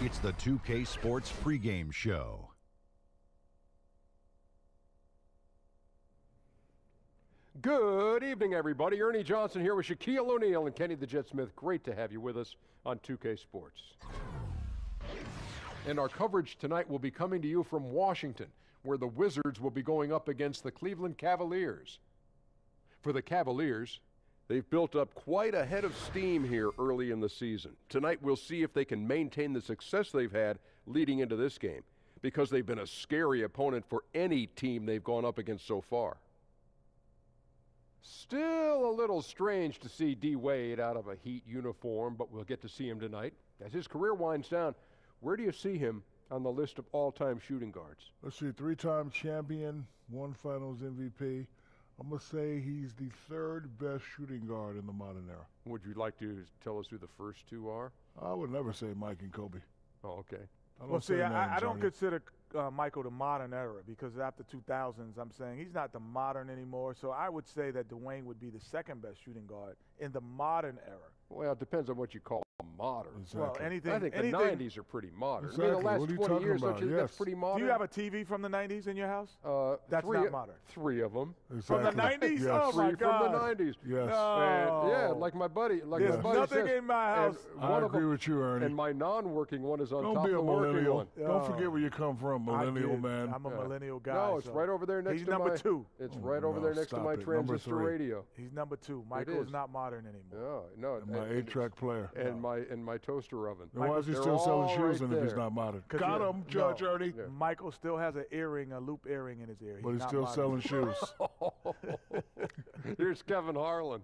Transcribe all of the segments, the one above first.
It's the 2K Sports pregame show. Good evening, everybody. Ernie Johnson here with Shaquille O'Neal and Kenny the Jet Smith. Great to have you with us on 2K Sports. And our coverage tonight will be coming to you from Washington, where the Wizards will be going up against the Cleveland Cavaliers. For the Cavaliers, they've built up quite a head of steam here early in the season. Tonight we'll see if they can maintain the success they've had leading into this game, because they've been a scary opponent for any team they've gone up against so far. Still a little strange to see D. Wade out of a Heat uniform, but we'll get to see him tonight. As his career winds down, where do you see him on the list of all-time shooting guards? Let's see, three-time champion, one Finals MVP. I'm going to say he's the third best shooting guard in the modern era. Would you like to tell us who the first two are? I would never say Mike and Kobe. Oh, okay. Well, see, I don't consider Michael the modern era, because after 2000s, I'm saying he's not the modern anymore. So I would say that Dwayne would be the second best shooting guard in the modern era. Well, it depends on what you call modern. Exactly. Well, anything. I think the 90s are pretty modern. Exactly. I mean, the last what are you 20 talking years, about? don't you think that's pretty modern? Do you have a TV from the 90s in your house? That's three, not modern. Three of them. Exactly. From the 90s? Yes. Oh, my Three God. from the 90s. Yes. No. And, yeah, like my buddy. There's nothing in my house. I agree with you, Ernie. And my non-working one is on Don't top be of a the working millennial. one. Don't forget where you come from, millennial man. I'm a millennial guy. No, it's right over there next he's to number my, two. It's right over there next to my transistor radio. He's number two. Michael is not modern anymore. No. And my 8-track player. And my toaster oven. And why is he still selling shoes if he's not modern? Got him, Judge Ernie. Yeah. Michael still has a loop earring in his ear. But he's still selling shoes. Here's Kevin Harlan.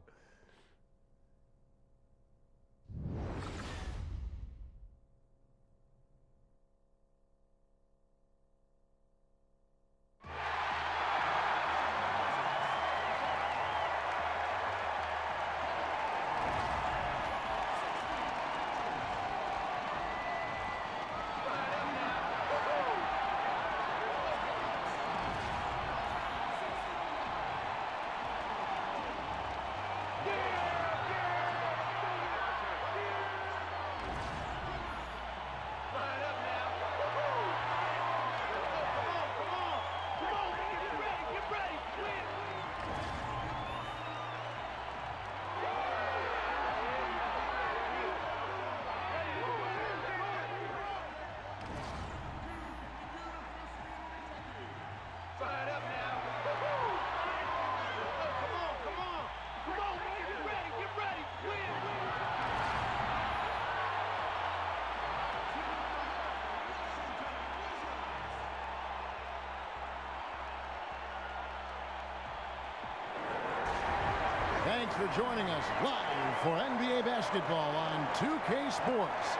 Thanks for joining us live for NBA basketball on 2K Sports.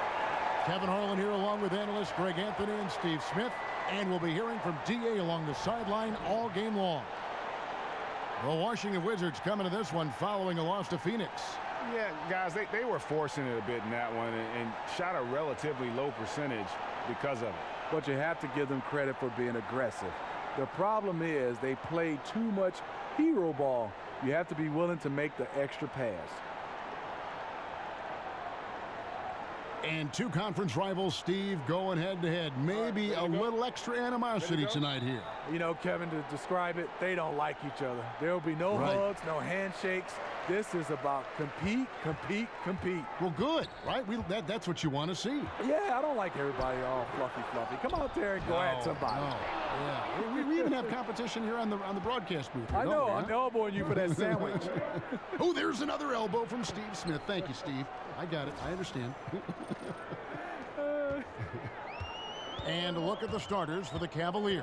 Kevin Harlan here along with analysts Greg Anthony and Steve Smith. And we'll be hearing from D.A. along the sideline all game long. The Washington Wizards coming to this one following a loss to Phoenix. Yeah, guys, they were forcing it a bit in that one and shot a relatively low percentage because of it. But you have to give them credit for being aggressive. The problem is they play too much hero ball. You have to be willing to make the extra pass. And two conference rivals, Steve, going head-to-head. Maybe a little extra animosity tonight here. You know, Kevin, to describe it, they don't like each other. There will be no hugs, no handshakes. This is about compete, compete, compete. Well, good, right? That's what you want to see. Yeah, I don't like everybody all fluffy. Come out there and go at somebody. Yeah. We even have competition here on the broadcast booth. I know. I'm elbowing you for that sandwich. Oh, there's another elbow from Steve Smith. Thank you, Steve. I got it. I understand. And a look at the starters for the Cavaliers.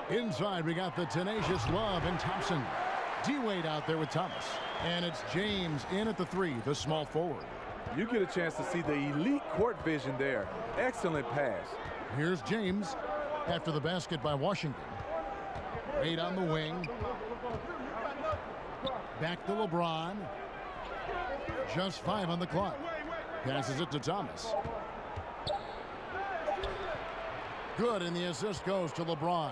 Inside, we got the tenacious Love and Thompson. D-Wade out there with Thomas. And it's James in at the three, the small forward. You get a chance to see the elite court vision there. Excellent pass. Here's James after the basket by Washington. Wade on the wing. Back to LeBron. Just 5 on the clock. Passes it to Thomas. Good, and the assist goes to LeBron.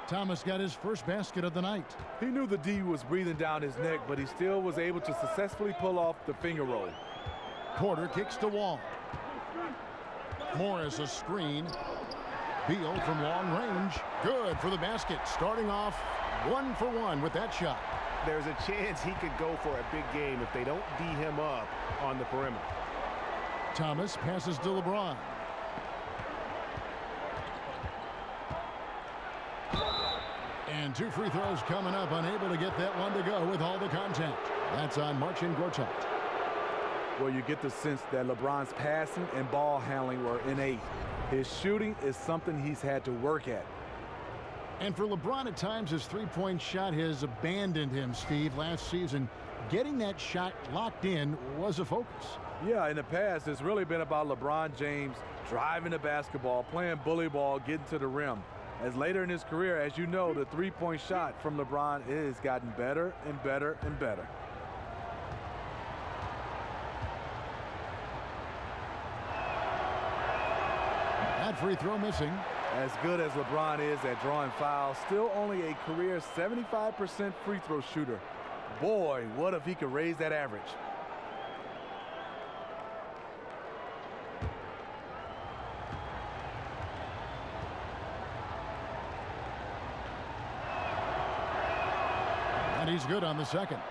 Thomas got his first basket of the night. He knew the D was breathing down his neck, but he still was able to successfully pull off the finger roll. Porter kicks to Wall. Morris a screen. Beal from long range. Good for the basket. Starting off 1 for 1 with that shot. There's a chance he could go for a big game if they don't D him up on the perimeter. Thomas passes to LeBron. And 2 free throws coming up. Unable to get that one to go with all the contact. That's on Marcin Gortat. Well, you get the sense that LeBron's passing and ball handling were innate. His shooting is something he's had to work at. And for LeBron, at times, his three-point shot has abandoned him, Steve. Last season, getting that shot locked in was a focus. Yeah, in the past, it's really been about LeBron James driving the basketball, playing bully ball, getting to the rim. As later in his career, as you know, the three-point shot from LeBron has gotten better and better and better. That free throw missing. As good as LeBron is at drawing fouls, still only a career 75% free throw shooter. Boy, what if he could raise that average? And he's good on the second.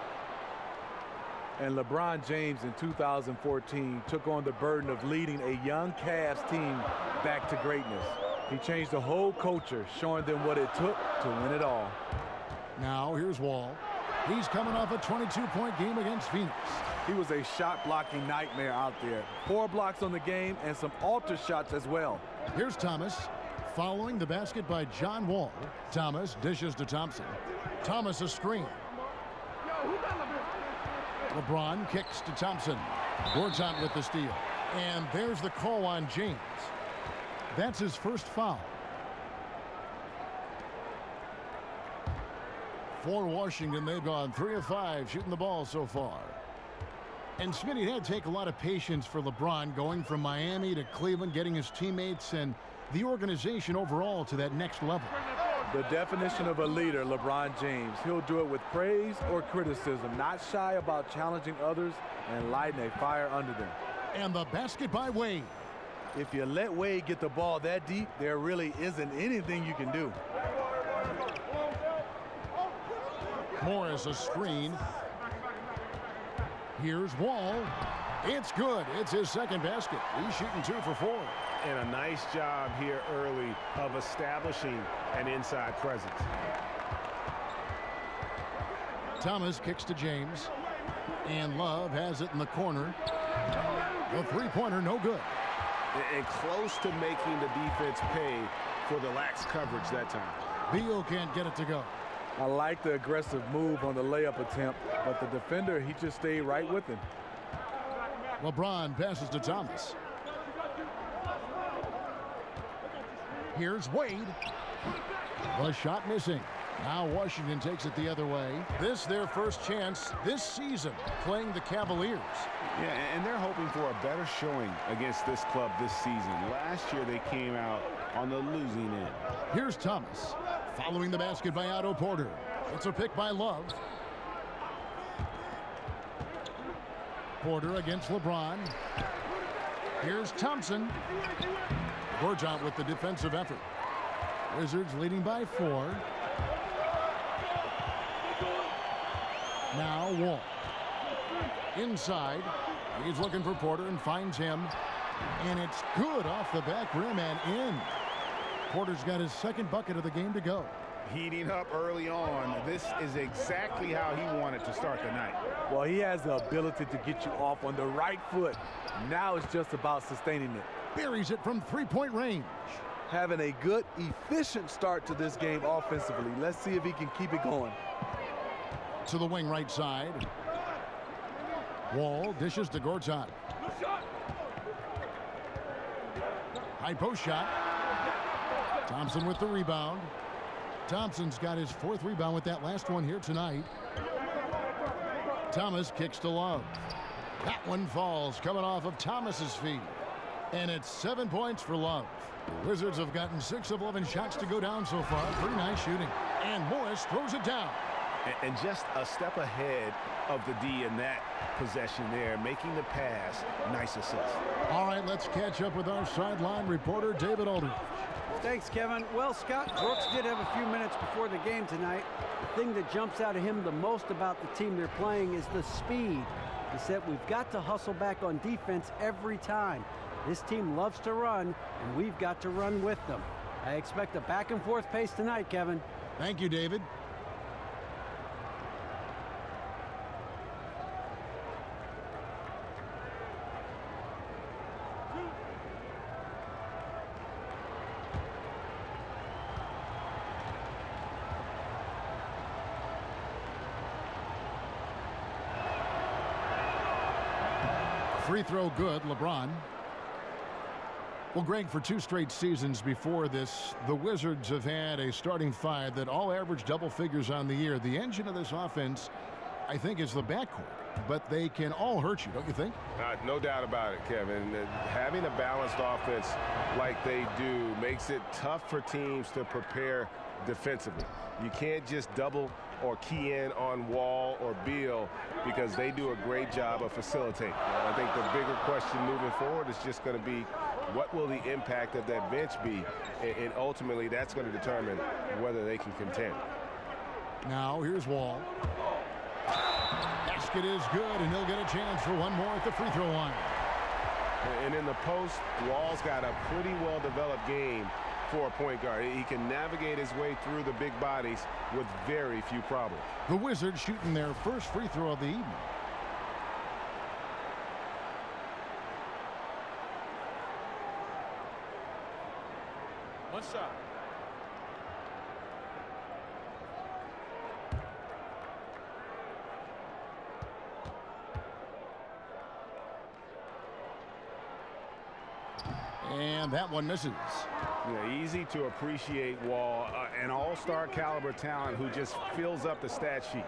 And LeBron James in 2014 took on the burden of leading a young Cavs team back to greatness. He changed the whole culture, showing them what it took to win it all. Now here's Wall. He's coming off a 22-point game against Phoenix. He was a shot-blocking nightmare out there. 4 blocks on the game and some altar shots as well. Here's Thomas. Following the basket by John Wall. Thomas dishes to Thompson. Thomas a screen. LeBron kicks to Thompson. Gortat with the steal. And there's the call on James. That's his first foul. For Washington, they've gone 3 of 5 shooting the ball so far. And Smitty, it had to take a lot of patience for LeBron going from Miami to Cleveland, getting his teammates and the organization overall to that next level. The definition of a leader, LeBron James. He'll do it with praise or criticism, not shy about challenging others and lighting a fire under them. And the basket by Wade. If you let Wade get the ball that deep, there really isn't anything you can do. Morris a screen. Here's Wall. It's good. It's his second basket. He's shooting 2 for 4. And a nice job here early of establishing an inside presence. Thomas kicks to James. And Love has it in the corner. The three-pointer, no good. And close to making the defense pay for the lax coverage that time. Beal can't get it to go. I like the aggressive move on the layup attempt, but the defender, he just stayed right with him. LeBron passes to Thomas. Here's Wade. The shot missing. Now Washington takes it the other way. This their first chance this season playing the Cavaliers. Yeah, and they're hoping for a better showing against this club this season. Last year they came out on the losing end. Here's Thomas. Following the basket by Otto Porter. It's a pick by Love. Porter against LeBron. Here's Thompson. Gortat with the defensive effort. Wizards leading by 4. Now Wall. Inside. He's looking for Porter and finds him. And it's good off the back rim and in. Porter's got his second bucket of the game to go. Heating up early on. This is exactly how he wanted to start the night. Well, he has the ability to get you off on the right foot. Now it's just about sustaining it. Buries it from three-point range. Having a good, efficient start to this game offensively. Let's see if he can keep it going. To the wing right side. Wall dishes to Gortat. High post shot. Thompson with the rebound. Thompson's got his 4th rebound with that last one here tonight. Thomas kicks to Love. That one falls coming off of Thomas's feet. And it's 7 points for Love. The Wizards have gotten 6 of 11 shots to go down so far. Pretty nice shooting. And Morris throws it down. And just a step ahead of the D in that possession there, making the pass. Nice assist. All right, let's catch up with our sideline reporter, David Aldridge. Thanks, Kevin. Well, Scott Brooks did have a few minutes before the game tonight. The thing that jumps out of him the most about the team they're playing is the speed. He said, we've got to hustle back on defense every time. This team loves to run, and we've got to run with them. I expect a back-and-forth pace tonight, Kevin. Thank you, David. Free throw good, LeBron. Well, Greg, for 2 straight seasons before this, the Wizards have had a starting 5 that all average double figures on the year. The engine of this offense, I think, is the backcourt, but they can all hurt you, don't you think? No doubt about it, Kevin. Having a balanced offense like they do makes it tough for teams to prepare defensively. You can't just double or key in on Wall or Beal because they do a great job of facilitating. I think the bigger question moving forward is just going to be, what will the impact of that bench be? And ultimately, that's going to determine whether they can contend. Now, here's Wall. Basket is good, and he'll get a chance for one more at the free throw line. And in the post, Wall's got a pretty well-developed game for a point guard. He can navigate his way through the big bodies with very few problems. The Wizards shooting their first free throw of the evening. One shot. And that one misses. Yeah, easy to appreciate Wall, an all-star caliber talent who just fills up the stat sheet.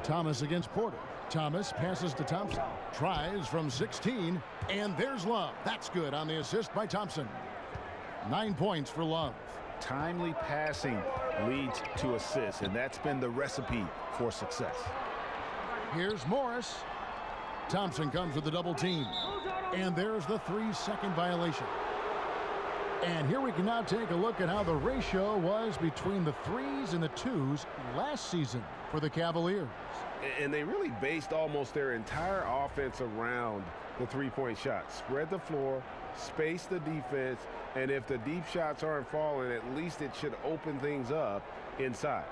Thomas against Porter. Thomas passes to Thompson. Tries from 16, and there's Love. That's good on the assist by Thompson. 9 points for Love. Timely passing leads to assists, and that's been the recipe for success. Here's Morris. Thompson comes with the double team. And there's the 3-second violation. And here we can now take a look at how the ratio was between the 3s and the 2s last season for the Cavaliers. And they really based almost their entire offense around the three-point shot. Spread the floor, space the defense, and if the deep shots aren't falling, at least it should open things up inside.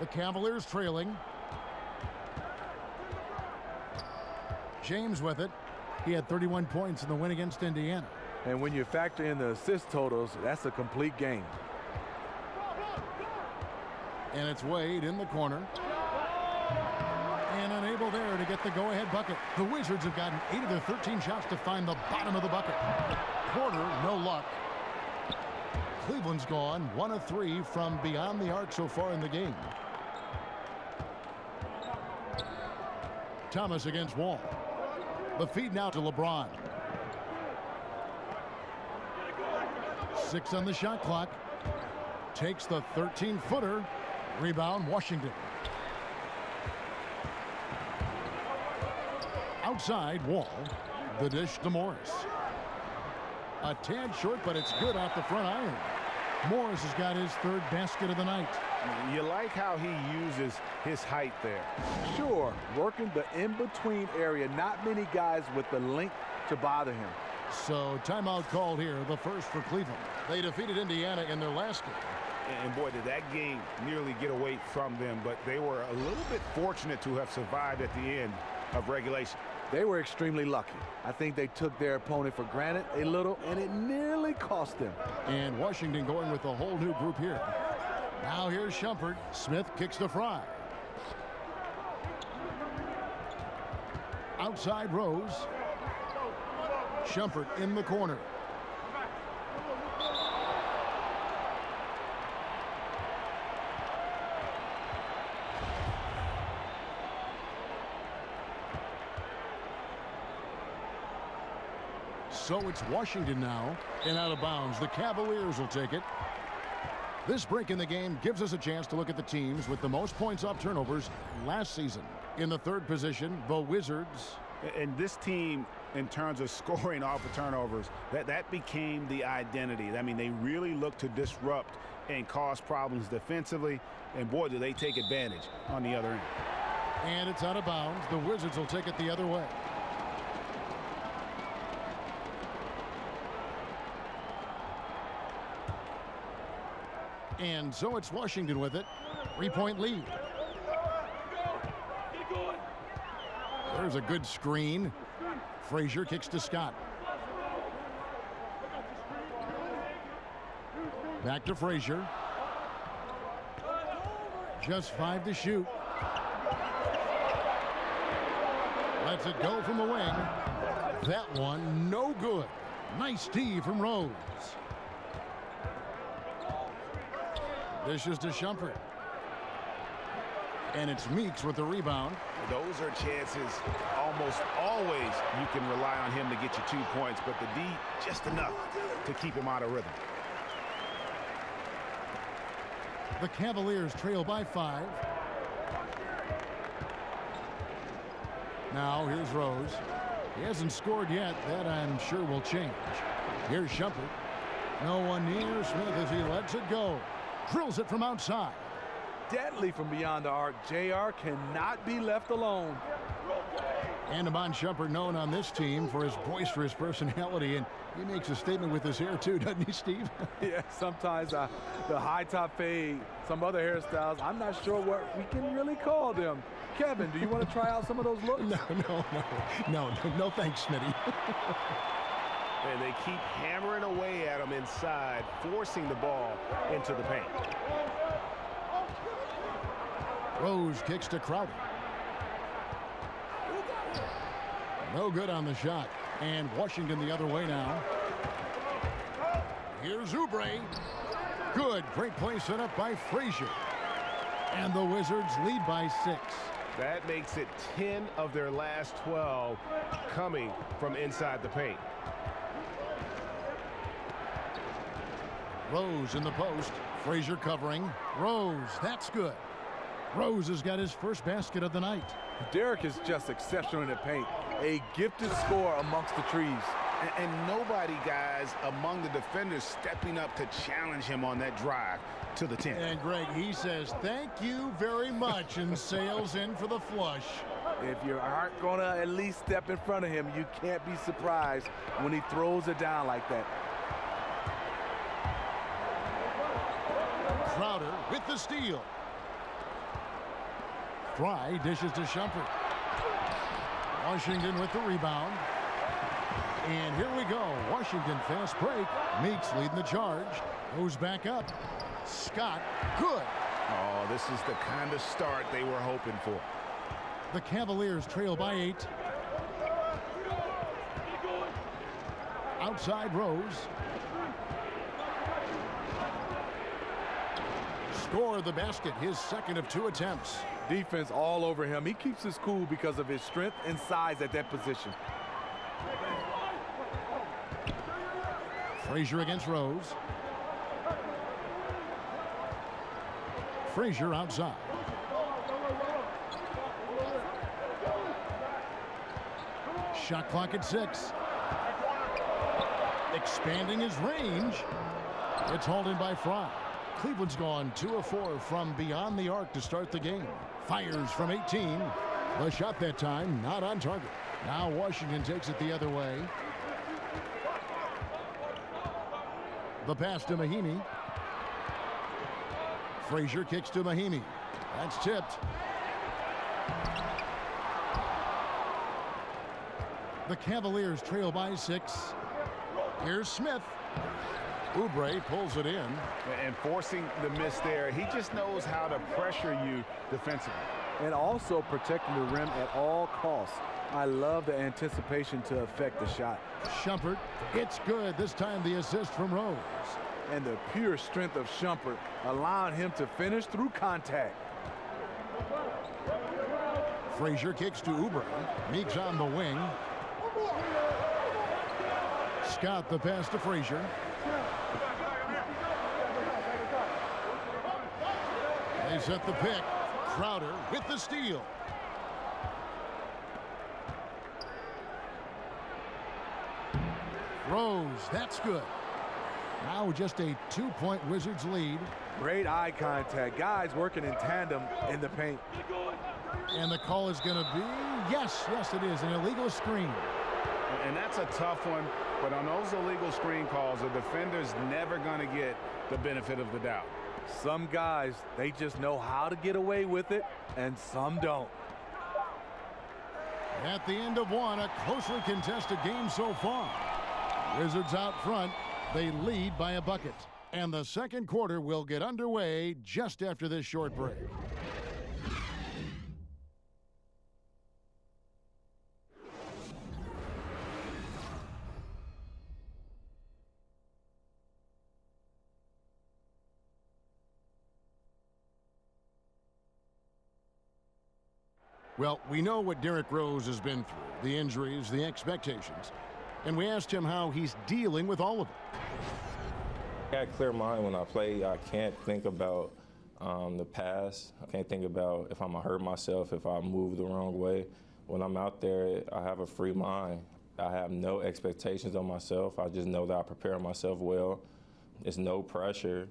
The Cavaliers trailing. James with it. He had 31 points in the win against Indiana. And when you factor in the assist totals, that's a complete game. And it's Wade in the corner. And unable there to get the go-ahead bucket. The Wizards have gotten 8 of their 13 shots to find the bottom of the bucket. Porter, no luck. Cleveland's gone 1 of 3 from beyond the arc so far in the game. Thomas against Wall. The feed now to LeBron. 6 on the shot clock. Takes the 13-footer. Rebound, Washington. Outside, Wall. The dish to Morris. A tad short, but it's good off the front iron. Morris has got his 3rd basket of the night. You like how he uses his height there. Sure, working the in-between area. Not many guys with the length to bother him. So timeout called here, the first for Cleveland. They defeated Indiana in their last game. And boy, did that game nearly get away from them, but they were a little bit fortunate to have survived at the end of regulation. They were extremely lucky. I think they took their opponent for granted a little, and it nearly cost them. And Washington going with a whole new group here. Now here's Shumpert. Smith kicks to Fry. Outside Rose. Shumpert in the corner. So it's Washington now, and out of bounds. The Cavaliers will take it. This break in the game gives us a chance to look at the teams with the most points off turnovers last season. In the third position, the Wizards. And this team, in terms of scoring off of turnovers, that became the identity. I mean, they really look to disrupt and cause problems defensively, and boy, do they take advantage on the other end. And it's out of bounds. The Wizards will take it the other way. And so it's Washington with it. 3-point lead. There's a good screen. Frazier kicks to Scott. Back to Frazier. Just 5 to shoot. Lets it go from the wing. That one no good. Nice D from Rose. Dishes to Shumpert. And it's Meeks with the rebound. Those are chances almost always you can rely on him to get you 2 points, but the D just enough to keep him out of rhythm. The Cavaliers trail by 5. Now here's Rose. He hasn't scored yet. That I'm sure will change. Here's Shumpert. No one near Smith as he lets it go. Drills it from outside. Deadly from beyond the arc. JR cannot be left alone. And Iman Shumpert, known on this team for his boisterous personality, and he makes a statement with his hair too, doesn't he, Steve? Yeah, sometimes the high top fade, some other hairstyles, I'm not sure what we can really call them. Kevin, do you want to try out some of those looks? No, thanks, Smitty. And they keep hammering away at him inside, forcing the ball into the paint. Rose kicks to Crowder. No good on the shot. And Washington the other way now. Here's Oubre. Good. Great play set up by Frazier. And the Wizards lead by 6. That makes it 10 of their last 12 coming from inside the paint. Rose in the post. Frazier covering. Rose. That's good. Rose has got his first basket of the night. Derek is just exceptional in the paint. A gifted scorer amongst the trees. And nobody, guys, among the defenders stepping up to challenge him on that drive to the 10. And Greg, he says, thank you very much, and sails in for the flush. If you aren't going to at least step in front of him, you can't be surprised when he throws it down like that. Crowder with the steal. Fry dishes to Shumpert. Washington with the rebound. And here we go. Washington fast break. Meeks leading the charge. Goes back up. Scott, good. Oh, this is the kind of start they were hoping for. The Cavaliers trail by 8. Outside Rose. Score the basket, his second of 2 attempts. Defense all over him. He keeps his cool because of his strength and size at that position. Frazier against Rose. Frazier outside. Shot clock at 6. Expanding his range. It's hauled in by Fry. Cleveland's gone 2 of 4 from beyond the arc to start the game. Fires from 18. The shot that time not on target. Now Washington takes it the other way. The pass to Mahinmi. Frazier kicks to Mahinmi. That's tipped. The Cavaliers trail by 6. Here's Smith. Oubre pulls it in. And forcing the miss there. He just knows how to pressure you defensively. And also protecting the rim at all costs. I love the anticipation to affect the shot. Shumpert, it's good. This time the assist from Rose. And the pure strength of Shumpert allowing him to finish through contact. Frazier kicks to Oubre. Meeks on the wing. Scott the pass to Frazier. Rose at the pick. Crowder with the steal. Rose, that's good. Now just a 2-point Wizards lead. Great eye contact. Guys working in tandem in the paint. And the call is going to be, yes, it is, an illegal screen. And that's a tough one, but on those illegal screen calls, the defender's never going to get the benefit of the doubt. Some guys, they just know how to get away with it, and some don't. At the end of one, a closely contested game so far. Wizards out front. They lead by a bucket. And the second quarter will get underway just after this short break. Well, we know what Derrick Rose has been through, the injuries, the expectations, and we asked him how he's dealing with all of it. I got a clear mind when I play. I can't think about the past. I can't think about if I'm going to hurt myself, if I move the wrong way. When I'm out there, I have a free mind. I have no expectations on myself. I just know that I prepare myself well. There's no pressure.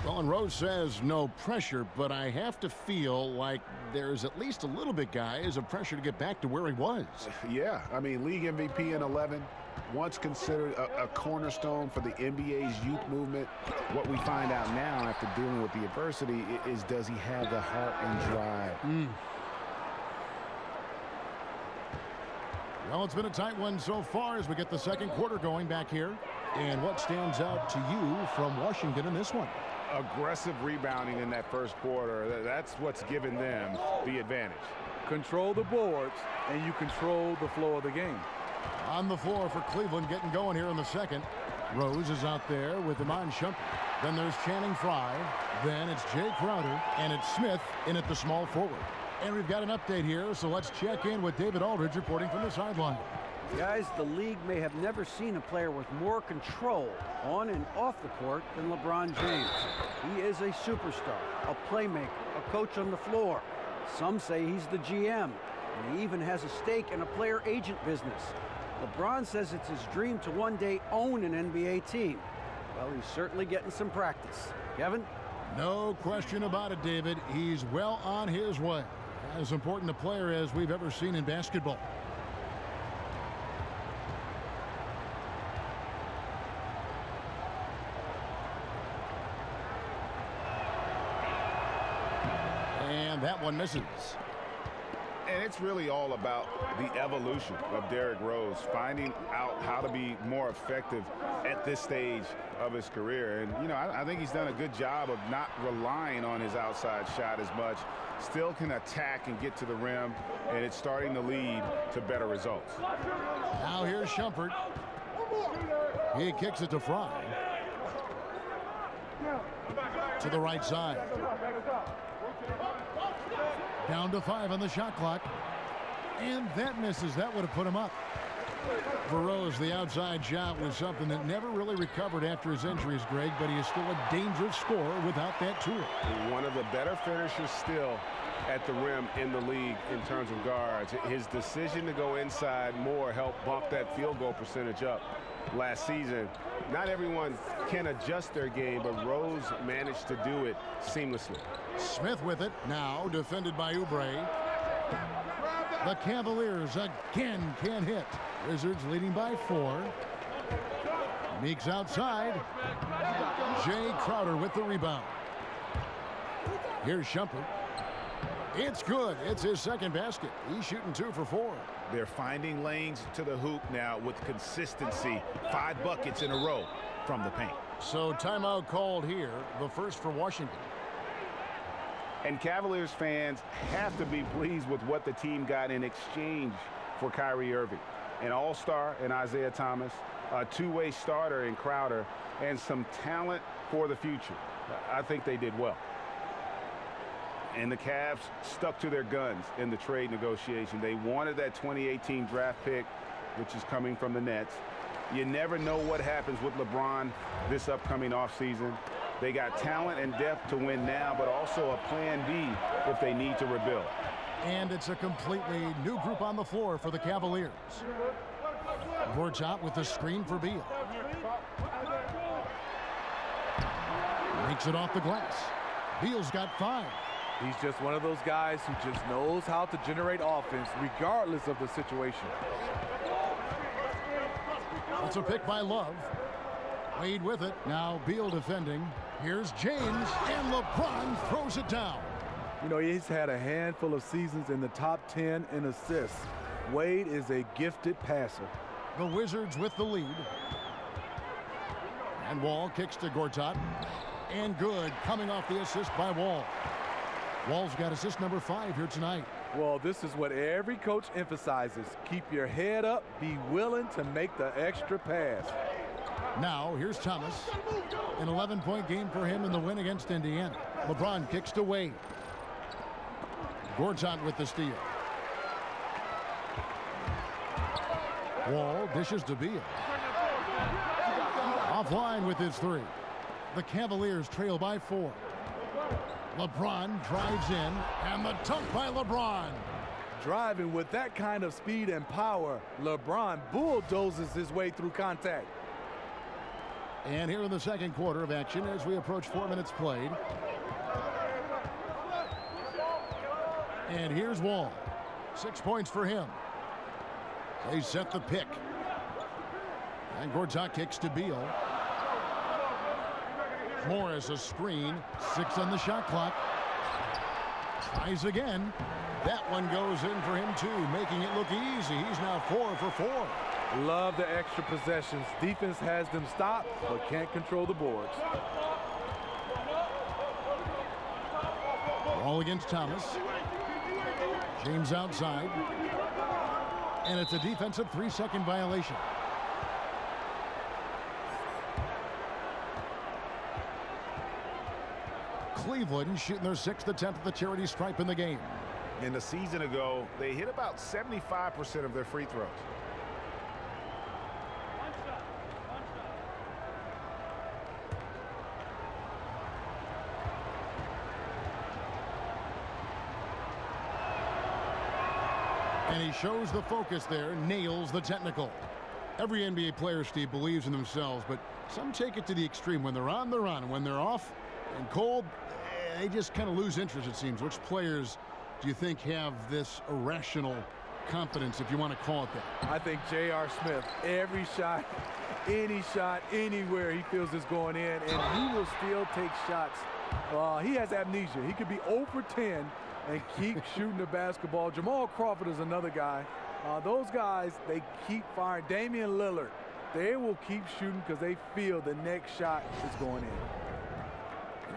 Well, and Rose says no pressure, but I have to feel like there's at least a little bit, guys, of pressure to get back to where he was. Yeah, I mean, league MVP in 11, once considered a cornerstone for the NBA's youth movement. What we find out now after dealing with the adversity is, does he have the heart and drive? Well, it's been a tight one so far as we get the second quarter going back here. And what stands out to you from Washington in this one? Aggressive rebounding in that first quarter. That's what's given them the advantage. Control the boards, and you control the flow of the game. On the floor for Cleveland, getting going here in the second. Rose is out there with Iman Shumpert. Then there's Channing Frye. Then it's Jay Crowder, and it's Smith in at the small forward. And we've got an update here, so let's check in with David Aldridge reporting from the sideline. Guys, the league may have never seen a player with more control on and off the court than LeBron James. He is a superstar, a playmaker, a coach on the floor. Some say he's the GM, and he even has a stake in a player agent business. LeBron says it's his dream to one day own an NBA team. Well, he's certainly getting some practice. Kevin? No question about it, David. He's well on his way. As important a player as we've ever seen in basketball. That one misses. And it's really all about the evolution of Derrick Rose, finding out how to be more effective at this stage of his career. And, you know, I think he's done a good job of not relying on his outside shot as much. Still can attack and get to the rim, and it's starting to lead to better results. Now here's Shumpert. He kicks it to Frye. To the right side. Down to 5 on the shot clock. And that misses. That would have put him up. For Rose, the outside shot was something that never really recovered after his injuries, Greg, but he is still a dangerous scorer without that tool. One of the better finishers still at the rim in the league in terms of guards. His decision to go inside more helped bump that field goal percentage up last season. Not everyone can adjust their game, but Rose managed to do it seamlessly. Smith with it, now defended by Oubre. The Cavaliers again can't hit. Wizards leading by 4. Meeks outside. Jay Crowder with the rebound. Here's Shumpert. It's good. It's his second basket. He's shooting 2 for 4. They're finding lanes to the hoop now with consistency. 5 buckets in a row from the paint. So timeout called here, the first for Washington. And Cavaliers fans have to be pleased with what the team got in exchange for Kyrie Irving. An all-star in Isaiah Thomas, a two-way starter in Crowder, and some talent for the future. I think they did well. And the Cavs stuck to their guns in the trade negotiation. They wanted that 2018 draft pick, which is coming from the Nets. You never know what happens with LeBron this upcoming offseason. They got talent and depth to win now, but also a plan B if they need to rebuild. And it's a completely new group on the floor for the Cavaliers. Gortat with the screen for Beal. Makes it off the glass. Beal's got 5. He's just one of those guys who just knows how to generate offense regardless of the situation. It's a pick by Love. Wade with it. Now Beal defending. Here's James, and LeBron throws it down. You know, he's had a handful of seasons in the top 10 in assists. Wade is a gifted passer. The Wizards with the lead. And Wall kicks to Gortat. And good, coming off the assist by Wall. Wall's got assist number 5 here tonight. Well, this is what every coach emphasizes. Keep your head up. Be willing to make the extra pass. Now, here's Thomas. An 11-point game for him in the win against Indiana. LeBron kicks to Wade. Gortat with the steal. Wall dishes to Beal. Offline with his 3. The Cavaliers trail by 4. LeBron drives in, and the dunk by LeBron. Driving with that kind of speed and power, LeBron bulldozes his way through contact. And here in the second quarter of action as we approach 4 minutes played. And here's Wall. 6 points for him. They set the pick. And Gortat kicks to Beal. Morris a screen. 6 on the shot clock. Tries again. That one goes in for him too, making it look easy. He's now 4 for 4. Love the extra possessions. Defense has them stopped, but can't control the boards. Ball against Thomas. James outside. And it's a defensive 3-second violation. Cleveland shooting their 6th attempt at the charity stripe in the game. In the season ago, they hit about 75% of their free throws. And he shows the focus there, nails the technical. Every NBA player, Steve, believes in themselves, but some take it to the extreme. When they're on, they're on. When they're off and cold, they just kind of lose interest, it seems. Which players do you think have this irrational confidence, if you want to call it that? I think J.R. Smith, every shot, any shot, anywhere he feels is going in, and he will still take shots. He has amnesia. He could be 0 for 10 and keep shooting the basketball. Jamal Crawford is another guy. Those guys, they keep firing. Damian Lillard, they will keep shooting because they feel the next shot is going in.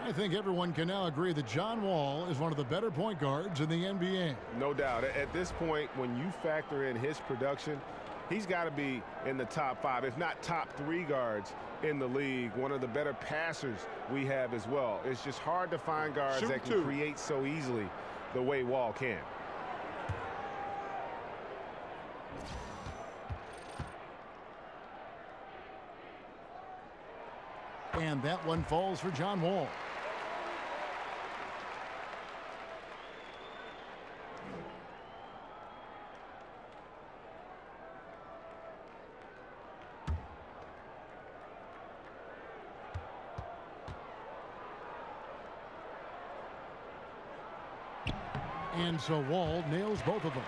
I think everyone can now agree that John Wall is one of the better point guards in the NBA. No doubt. At this point, when you factor in his production, he's got to be in the top 5, if not top 3 guards in the league. One of the better passers we have as well. It's just hard to find guards that can create so easily the way Wall can. And that one falls for John Wall. And so Wall nails both of them.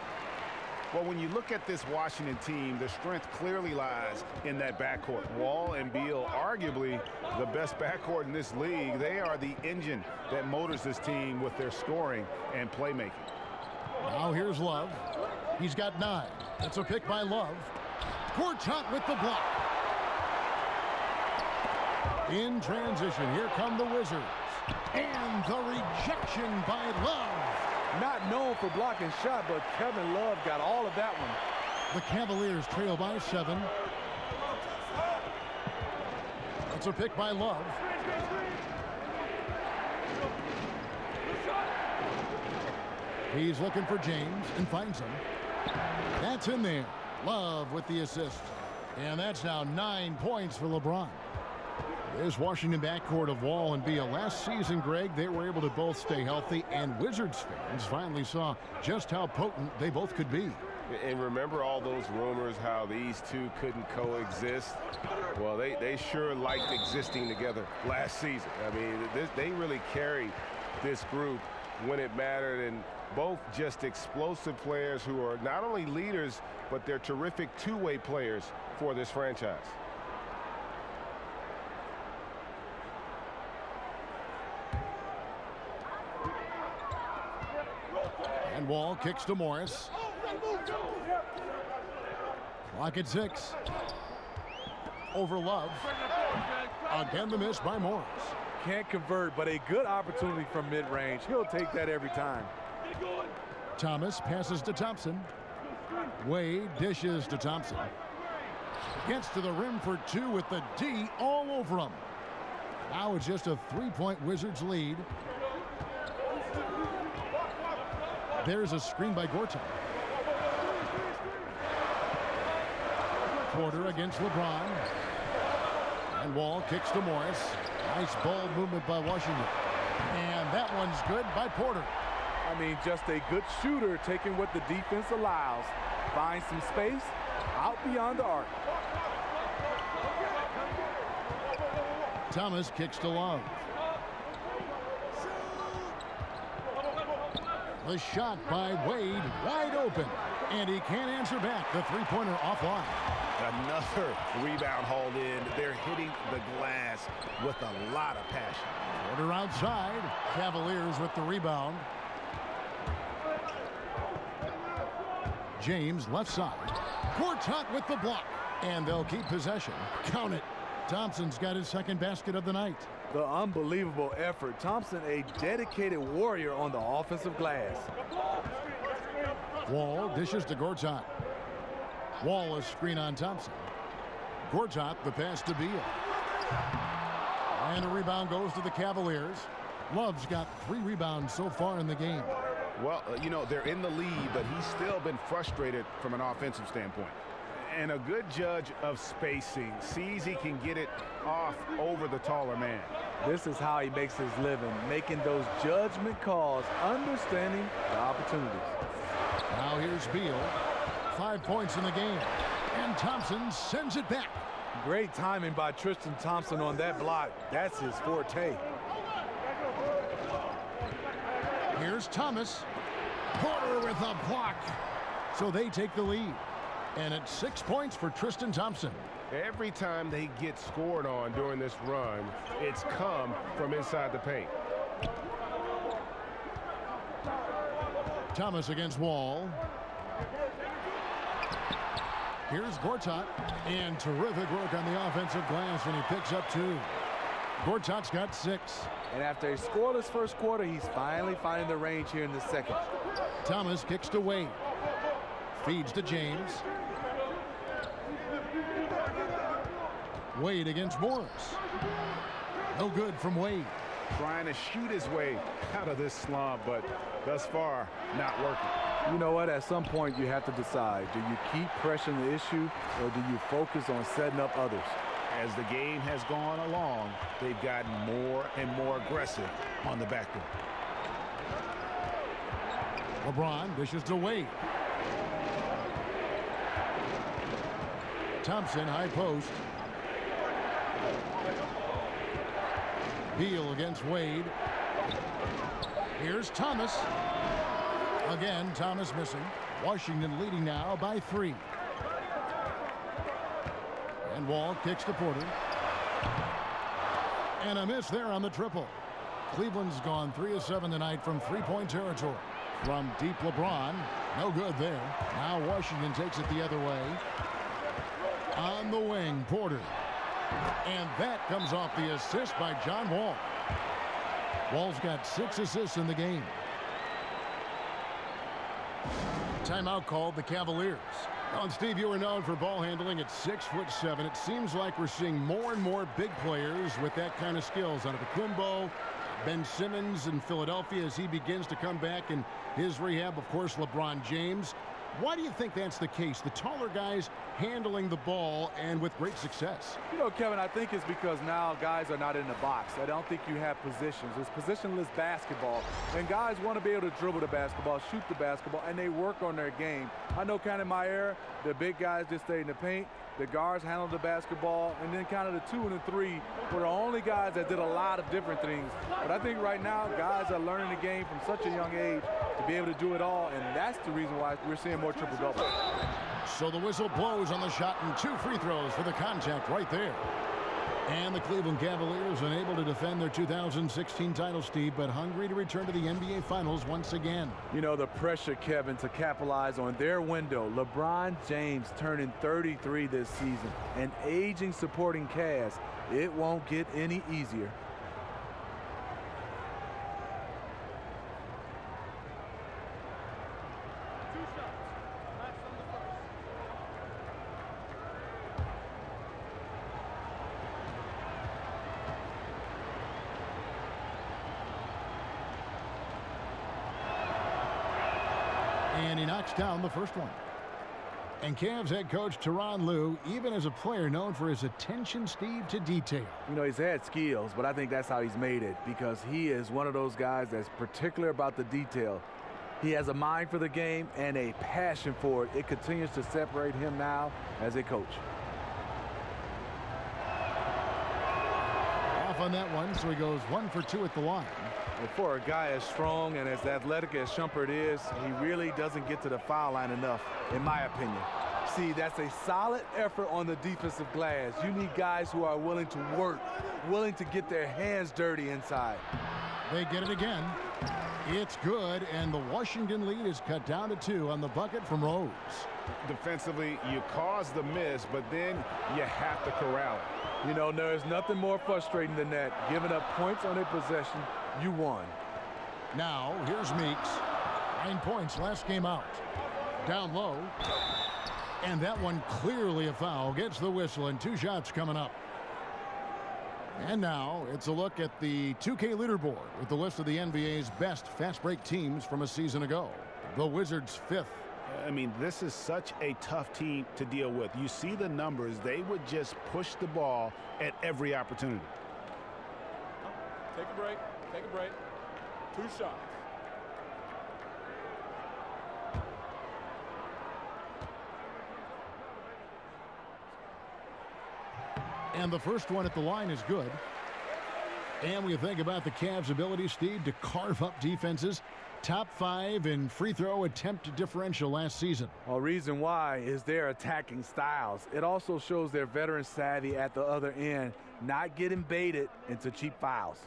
Well, when you look at this Washington team, the strength clearly lies in that backcourt. Wall and Beal, arguably the best backcourt in this league. They are the engine that motors this team with their scoring and playmaking. Now here's Love. He's got 9. It's a pick by Love. Gortat with the block. In transition, here come the Wizards. And the rejection by Love. Not known for blocking shot, but Kevin Love got all of that one. The Cavaliers trail by 7. It's a pick by Love. He's looking for James and finds him. That's in there. Love with the assist. And that's now 9 points for LeBron. This Washington backcourt of Wall and Beal. Last season, Greg, they were able to both stay healthy, and Wizards fans finally saw just how potent they both could be. And remember all those rumors how these two couldn't coexist? Well, they sure liked existing together last season. I mean, they really carried this group when it mattered, and both just explosive players who are not only leaders, but they're terrific two-way players for this franchise. And Wall kicks to Morris. Clock at 6. Over Love. Again the miss by Morris. Can't convert, but a good opportunity from mid-range. He'll take that every time. Thomas passes to Thompson. Wade dishes to Thompson. Gets to the rim for 2 with the D all over him. Now it's just a 3-point Wizards lead. There's a screen by Gortat. Porter against LeBron. And Wall kicks to Morris. Nice ball movement by Washington. And that one's good by Porter. I mean, just a good shooter taking what the defense allows. Finds some space out beyond the arc. Thomas kicks to Love. The shot by Wade, wide open. And he can't answer back. The three-pointer offline. Another rebound hauled in. They're hitting the glass with a lot of passion. Porter outside. Cavaliers with the rebound. James left side. Gortat with the block. And they'll keep possession. Count it. Thompson's got his second basket of the night. The unbelievable effort. Thompson, a dedicated warrior on the offensive glass. Wall dishes to Gortat. Wall a screen on Thompson. Gortat the pass to Beal. And a rebound goes to the Cavaliers. Love's got 3 rebounds so far in the game. Well, you know, they're in the lead, but he's still been frustrated from an offensive standpoint. And a good judge of spacing. Sees he can get it off over the taller man. This is how he makes his living, making those judgment calls, understanding the opportunities. Now here's Beal. 5 points in the game. And Thompson sends it back. Great timing by Tristan Thompson on that block. That's his forte. Here's Thomas. Porter with a block. So they take the lead. And it's 6 points for Tristan Thompson. Every time they get scored on during this run, it's come from inside the paint. Thomas against Wall. Here's Gortat. And terrific work on the offensive glass, and he picks up 2. Gortat's got 6. And after a scoreless first quarter, he's finally finding the range here in the second. Thomas kicks to Wade. Feeds to James. Wade against Morris. No good from Wade. Trying to shoot his way out of this slump, but thus far, not working. You know what? At some point, you have to decide. Do you keep pressing the issue, or do you focus on setting up others? As the game has gone along, they've gotten more and more aggressive on the backboard. LeBron dishes to Wade. Thompson, high post. Beal against Wade. Here's Thomas. Again, Thomas missing. Washington leading now by 3. And Wall kicks to Porter. And a miss there on the triple. Cleveland's gone 3 of 7 tonight from 3-point territory. From deep LeBron. No good there. Now Washington takes it the other way. On the wing, Porter. And that comes off the assist by John Wall. Wall's got 6 assists in the game. Timeout called the Cavaliers. Well, and Steve, you are known for ball handling at 6'7". It seems like we're seeing more and more big players with that kind of skills. Antetokounmpo, Ben Simmons in Philadelphia as he begins to come back in his rehab. Of course, LeBron James. Why do you think that's the case? The taller guys handling the ball and with great success. You know, Kevin, I think it's because now guys are not in the box. I don't think you have positions. It's positionless basketball. And guys want to be able to dribble the basketball, shoot the basketball, and they work on their game. I know kind of my era, the big guys just stay in the paint. The guards handled the basketball, and then kind of the 2 and the 3 were the only guys that did a lot of different things. But I think right now, guys are learning the game from such a young age to be able to do it all, and that's the reason why we're seeing more triple-doubles. So the whistle blows on the shot and 2 free throws for the contact right there. And the Cleveland Cavaliers unable to defend their 2016 title, Steve, but hungry to return to the NBA Finals once again. You know, the pressure, Kevin, to capitalize on their window. LeBron James turning 33 this season. An aging supporting cast. It won't get any easier. And he knocks down the first one. And Cavs head coach Tyronn Lue, even as a player known for his attention, Steve, to detail. You know, he's had skills, but I think that's how he's made it, because he is one of those guys that's particular about the detail. He has a mind for the game and a passion for it. It continues to separate him now as a coach. Off on that one, so he goes 1 for 2 at the line. And for a guy as strong and as athletic as Shumpert is, he really doesn't get to the foul line enough, in my opinion. See, that's a solid effort on the defensive glass. You need guys who are willing to work, willing to get their hands dirty inside. They get it again. It's good, and the Washington lead is cut down to 2 on the bucket from Rose. Defensively, you cause the miss, but then you have to corral it. You know, there's nothing more frustrating than that. Giving up points on a possession, you won. Now, here's Meeks. 9 points last game out. Down low. And that one clearly a foul. Gets the whistle, and 2 shots coming up. And now it's a look at the 2K leaderboard with the list of the NBA's best fast break teams from a season ago. The Wizards 5th. I mean, this is such a tough team to deal with. You see the numbers. They would just push the ball at every opportunity. Take a break. Take a break. 2 shots. And the first one at the line is good. And we think about the Cavs' ability, Steve, to carve up defenses. Top 5 in free throw attempt differential last season. Well, reason why is their attacking styles. It also shows their veteran savvy at the other end, not getting baited into cheap fouls.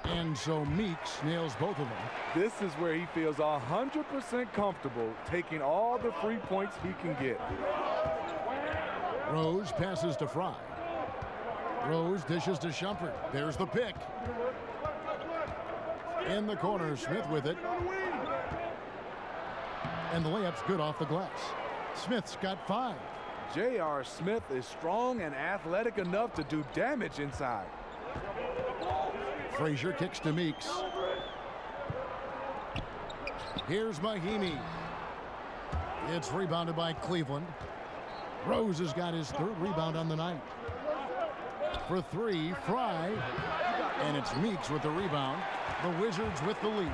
And so Meeks nails both of them. This is where he feels 100% comfortable taking all the free points he can get. Rose passes to Fry. Rose dishes to Shumpert. There's the pick. In the corner, Smith with it. And the layup's good off the glass. Smith's got 5. J.R. Smith is strong and athletic enough to do damage inside. Frazier kicks to Meeks. Here's Mahimi. It's rebounded by Cleveland. Rose has got his 3rd rebound on the night. For 3, Fry. And it's Meeks with the rebound. The Wizards with the lead.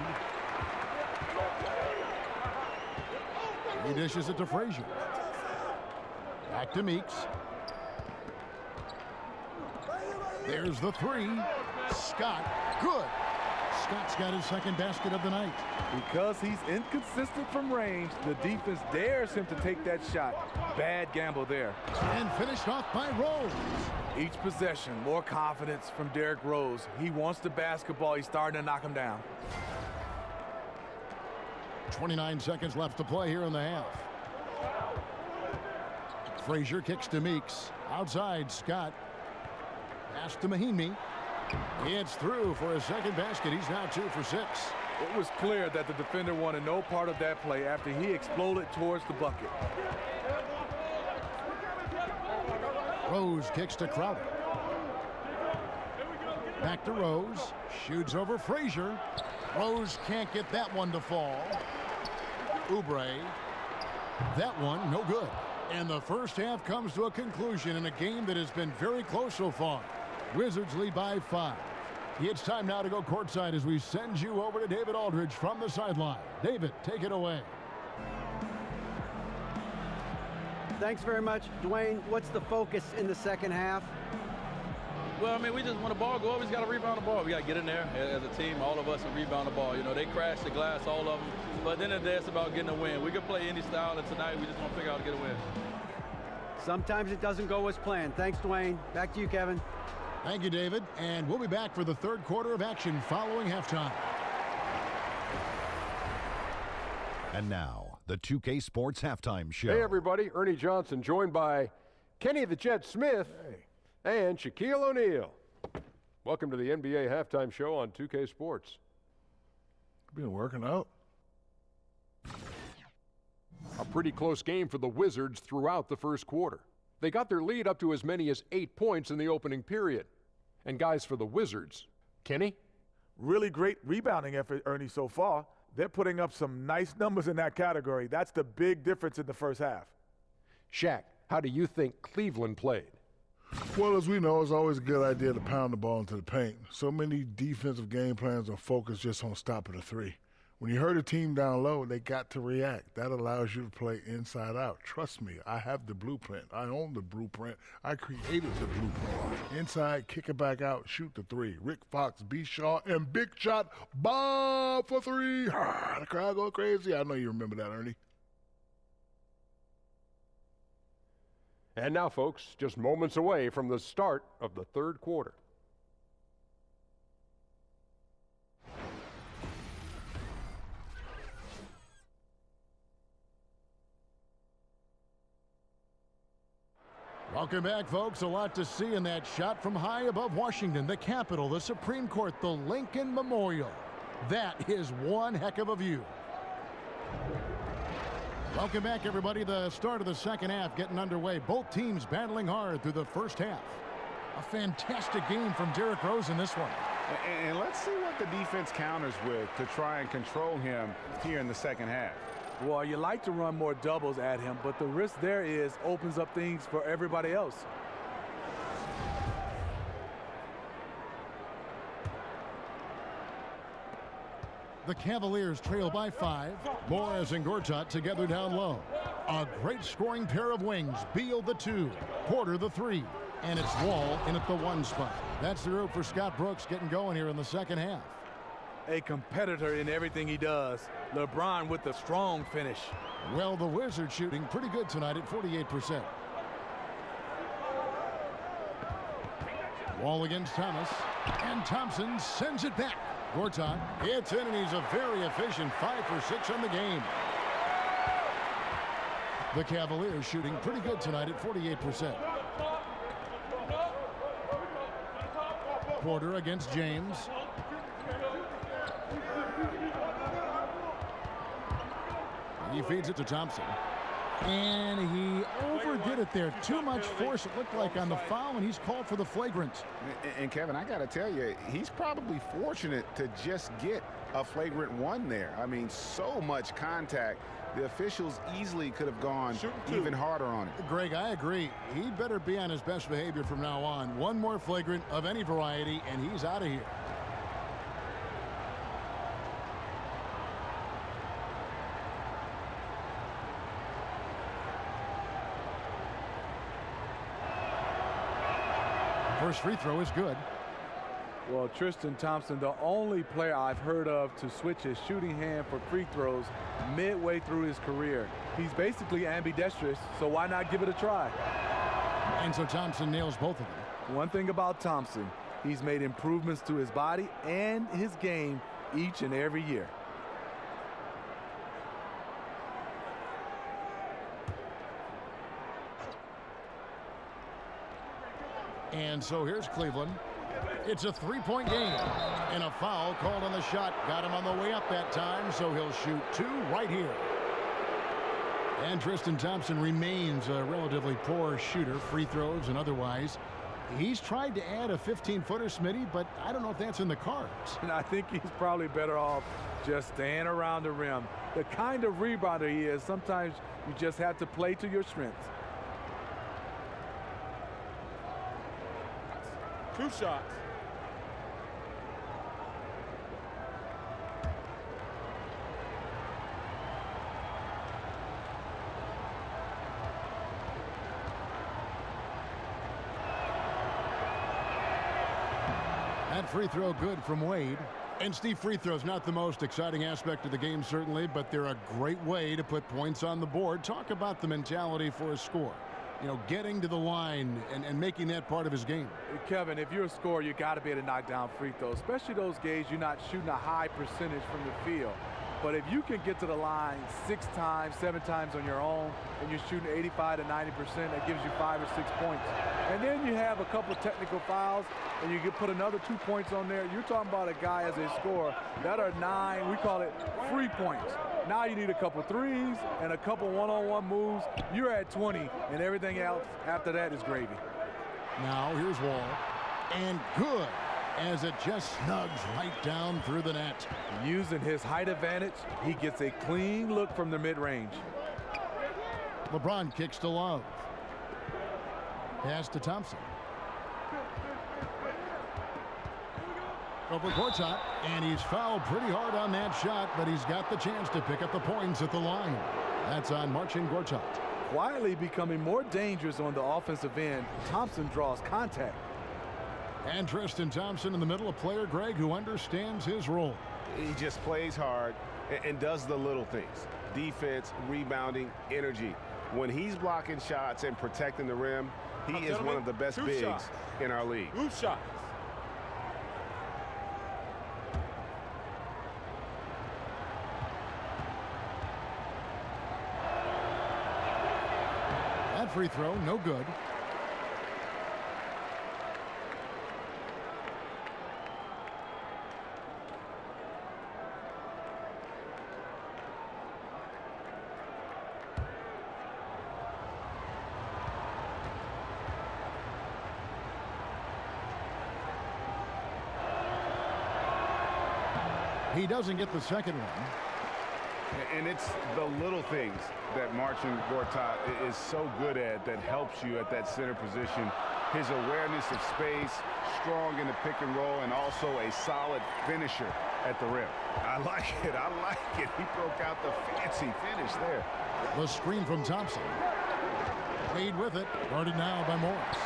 He dishes it to Frazier. Back to Meeks. There's the 3. Scott, good. Scott's got his 2nd basket of the night. Because he's inconsistent from range, the defense dares him to take that shot. Bad gamble there. And finished off by Rose. Each possession, more confidence from Derrick Rose. He wants the basketball. He's starting to knock him down. 29 seconds left to play here in the half. Frazier kicks to Meeks. Outside, Scott. Pass to Mahimi. It's through for his 2nd basket. He's now 2 for 6. It was clear that the defender wanted no part of that play after he exploded towards the bucket. Rose kicks to Crowder. Back to Rose. Shoots over Frazier. Rose can't get that one to fall. Oubre. That one, no good. And the first half comes to a conclusion in a game that has been very close so far. Wizards lead by 5. It's time now to go courtside as we send you over to David Aldridge from the sideline. David, take it away. Thanks very much. Dwayne, what's the focus in the second half? Well, I mean, we just want the ball go up. We just got to rebound the ball. We got to get in there as a team, all of us, and rebound the ball. You know, they crash the glass, all of them. But at the end of the day, it's about getting a win. We can play any style, and tonight we just want to figure out how to get a win. Sometimes it doesn't go as planned. Thanks, Dwayne. Back to you, Kevin. Thank you, David. And we'll be back for the third quarter of action following halftime. And now, the 2K Sports Halftime Show. Hey, everybody. Ernie Johnson, joined by Kenny the Jet Smith and Shaquille O'Neal. Welcome to the NBA Halftime Show on 2K Sports. Been working out. A pretty close game for the Wizards throughout the first quarter. They got their lead up to as many as 8 points in the opening period. And guys, for the Wizards, Kenny? Really great rebounding effort, Ernie, so far. They're putting up some nice numbers in that category. That's the big difference in the first half. Shaq, how do you think Cleveland played? Well, as we know, it's always a good idea to pound the ball into the paint. So many defensive game plans are focused just on stopping the three. When you hurt a team down low, they got to react. That allows you to play inside out. Trust me, I have the blueprint. I own the blueprint. I created the blueprint. Inside, kick it back out, shoot the three. Rick Fox, B. Shaw, and big shot, Bob for three. The crowd go crazy. I know you remember that, Ernie. And now, folks, just moments away from the start of the third quarter. Welcome back, folks. A lot to see in that shot from high above Washington, the Capitol, the Supreme Court, the Lincoln Memorial. That is one heck of a view. Welcome back, everybody. The start of the second half getting underway. Both teams battling hard through the first half. A fantastic game from Derrick Rose in this one. And let's see what the defense counters with to try and control him here in the second half. Well, you like to run more doubles at him, but the risk there is opens up things for everybody else. The Cavaliers trail by 5. Morris and Gortat together down low. A great scoring pair of wings. Beal the 2, Porter the 3, and it's Wall in at the 1 spot. That's the route for Scott Brooks getting going here in the second half. A competitor in everything he does. LeBron with the strong finish. Well, the Wizards shooting pretty good tonight at 48%. Wall against Thomas, and Thompson sends it back. Gortat hits in, and he's a very efficient 5 for 6 on the game. The Cavaliers shooting pretty good tonight at 48%. Porter against James. He feeds it to Thompson. And he overdid it there. Too much force, it looked like, on the foul, and he's called for the flagrant. And Kevin, I got to tell you, he's probably fortunate to just get a flagrant 1 there. I mean, so much contact. The officials easily could have gone even harder on it. Greg, I agree. He'd better be on his best behavior from now on. One more flagrant of any variety, and he's out of here. First free throw is good. Well, Tristan Thompson, the only player I've heard of to switch his shooting hand for free throws midway through his career. He's basically ambidextrous, so why not give it a try? And so Thompson nails both of them. One thing about Thompson, he's made improvements to his body and his game each and every year. And so here's Cleveland. It's a 3-point game. And a foul called on the shot. Got him on the way up that time, so he'll shoot 2 right here. And Tristan Thompson remains a relatively poor shooter, free throws and otherwise. He's tried to add a 15-footer, Smitty, but I don't know if that's in the cards. And I think he's probably better off just staying around the rim. The kind of rebounder he is, sometimes you just have to play to your strengths. 2 shots. That free throw good from Wade. And Steve, free throws not the most exciting aspect of the game, certainly, but they're a great way to put points on the board. Talk about the mentality for a score. You know, getting to the line and making that part of his game. Kevin, if you're a scorer, you got to be able to knock down free throws, especially those games you're not shooting a high percentage from the field. But if you can get to the line 6 times, 7 times on your own, and you're shooting 85 to 90%, that gives you 5 or 6 points. And then you have a couple of technical fouls, and you can put another 2 points on there. You're talking about a guy as a scorer that are 9, we call it free points. Now you need a couple threes and a couple one-on-one moves. You're at 20, and everything else after that is gravy. Now here's Wall, and good, as it just snugs right down through the net. Using his height advantage, he gets a clean look from the mid-range. LeBron kicks to Love. Pass to Thompson. Over Gortat, and he's fouled pretty hard on that shot, but he's got the chance to pick up the points at the line. That's on Marcin Gortat. Quietly becoming more dangerous on the offensive end, Thompson draws contact. And Tristan Thompson in the middle, a player, Greg, who understands his role. He just plays hard and does the little things. Defense, rebounding, energy. When he's blocking shots and protecting the rim, he is one of the best bigs in our league. 2 shots. That free throw, no good. He doesn't get the second one. And it's the little things that Marcin Gortat is so good at that helps you at that center position. His awareness of space, strong in the pick and roll, and also a solid finisher at the rim. I like it. I like it. He broke out the fancy finish there. The screen from Thompson. Wade with it. Guarded now by Morris.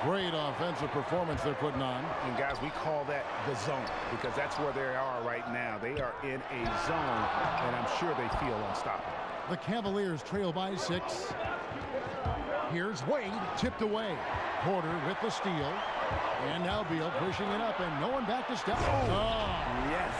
Great offensive performance they're putting on. And guys, we call that the zone because that's where they are right now. They are in a zone, and I'm sure they feel unstoppable. The Cavaliers trail by 6. Here's Wade, tipped away. Porter with the steal. And now Beal pushing it up, and no one back to step. Oh, yes.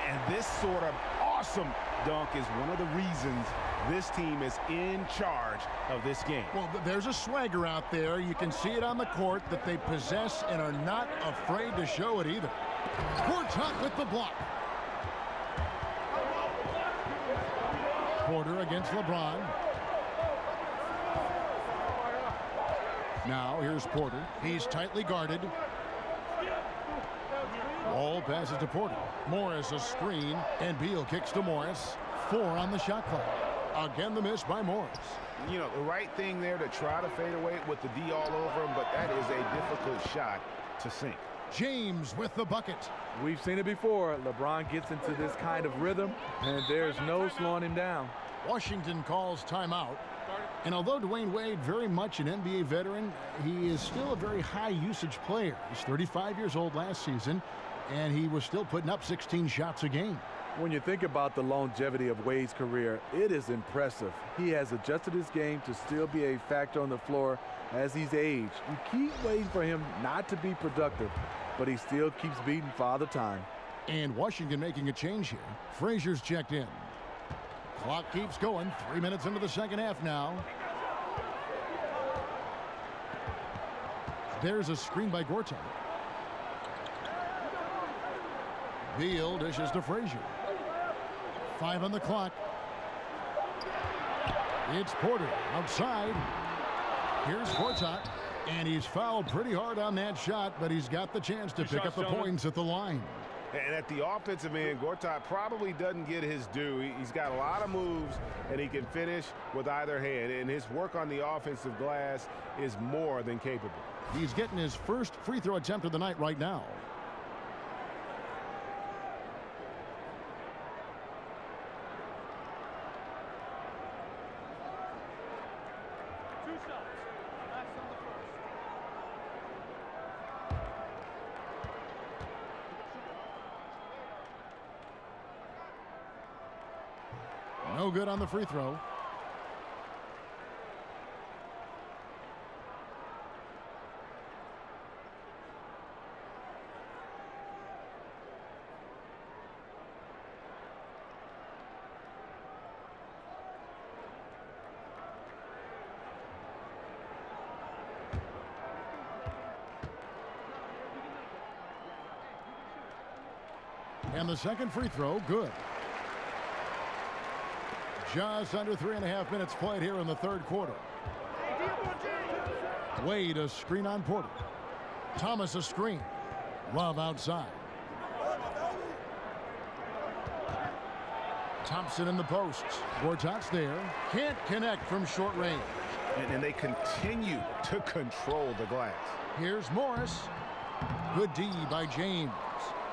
And this sort of awesome dunk is one of the reasons this team is in charge of this game. Well, there's a swagger out there. You can see it on the court that they possess and are not afraid to show it either. Gortat with the block. Porter against LeBron. Now here's Porter. He's tightly guarded. All passes to Porter. Morris a screen, and Beal kicks to Morris. 4 on the shot clock. Again, the miss by Morris. You know, the right thing there to try to fade away with the D all over him, but that is a difficult shot to sink. James with the bucket. We've seen it before. LeBron gets into this kind of rhythm, and there's no slowing him down. Washington calls timeout. And although Dwayne Wade, very much an NBA veteran, he is still a very high usage player. He's 35 years old last season, and he was still putting up 16 shots a game. When you think about the longevity of Wade's career, it is impressive. He has adjusted his game to still be a factor on the floor as he's aged. You keep waiting for him not to be productive, but he still keeps beating Father Time. And Washington making a change here. Frazier's checked in. Clock keeps going. 3 minutes into the second half now. There's a screen by Gortat. Beal dishes to Frazier. 5 on the clock. It's Porter outside. Here's Gortat, and he's fouled pretty hard on that shot, but he's got the chance to pick up the points at the line. And at the offensive end, Gortat probably doesn't get his due. He's got a lot of moves, and he can finish with either hand. And his work on the offensive glass is more than capable. He's getting his first free throw attempt of the night right now. No good on the free throw. And the second free throw, good. Just under 3.5 minutes played here in the third quarter. Wade a screen on Porter. Thomas a screen. Love outside. Thompson in the posts. Gortat's there. Can't connect from short range. And they continue to control the glass. Here's Morris. Good D by James.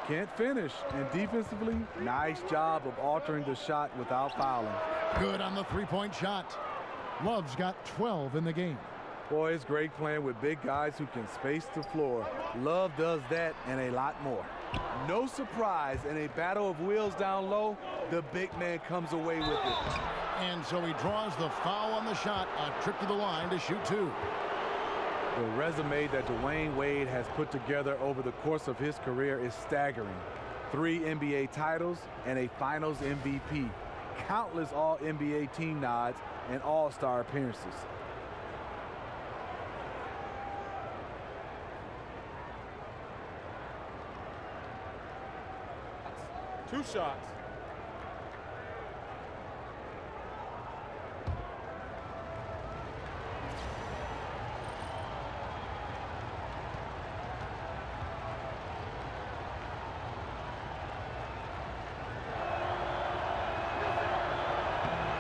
Can't finish. And defensively, nice job of altering the shot without fouling. Good on the three-point shot. Love's got 12 in the game. Boy, it's great playing with big guys who can space the floor. Love does that and a lot more. No surprise, in a battle of wheels down low, the big man comes away with it. And so he draws the foul on the shot, a trip to the line to shoot two. The resume that Dwayne Wade has put together over the course of his career is staggering. 3 NBA titles and a Finals MVP. Countless All-NBA team nods and All-Star appearances. Two shots.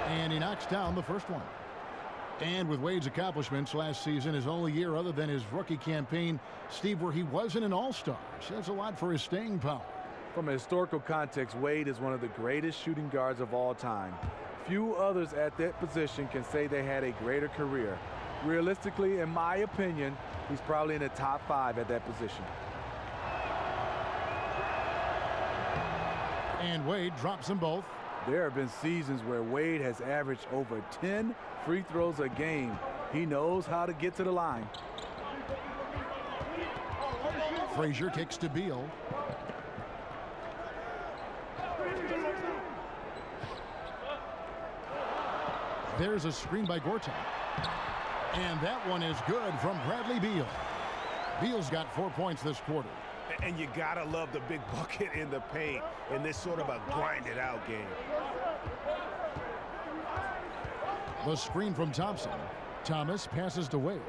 And he knocks down the first one. And with Wade's accomplishments last season, his only year other than his rookie campaign, Steve, where he wasn't an all-star, says a lot for his staying power. From a historical context, Wade is one of the greatest shooting guards of all time. Few others at that position can say they had a greater career. Realistically, in my opinion, he's probably in the top 5 at that position. And Wade drops them both. There have been seasons where Wade has averaged over 10 free throws a game. He knows how to get to the line. Frazier kicks to Beal. There's a screen by Gortat. And that one is good from Bradley Beal. Beal's got 4 points this quarter. And you gotta love the big bucket in the paint in this sort of a grinded out game. The screen from Thompson. Thomas passes to Wade.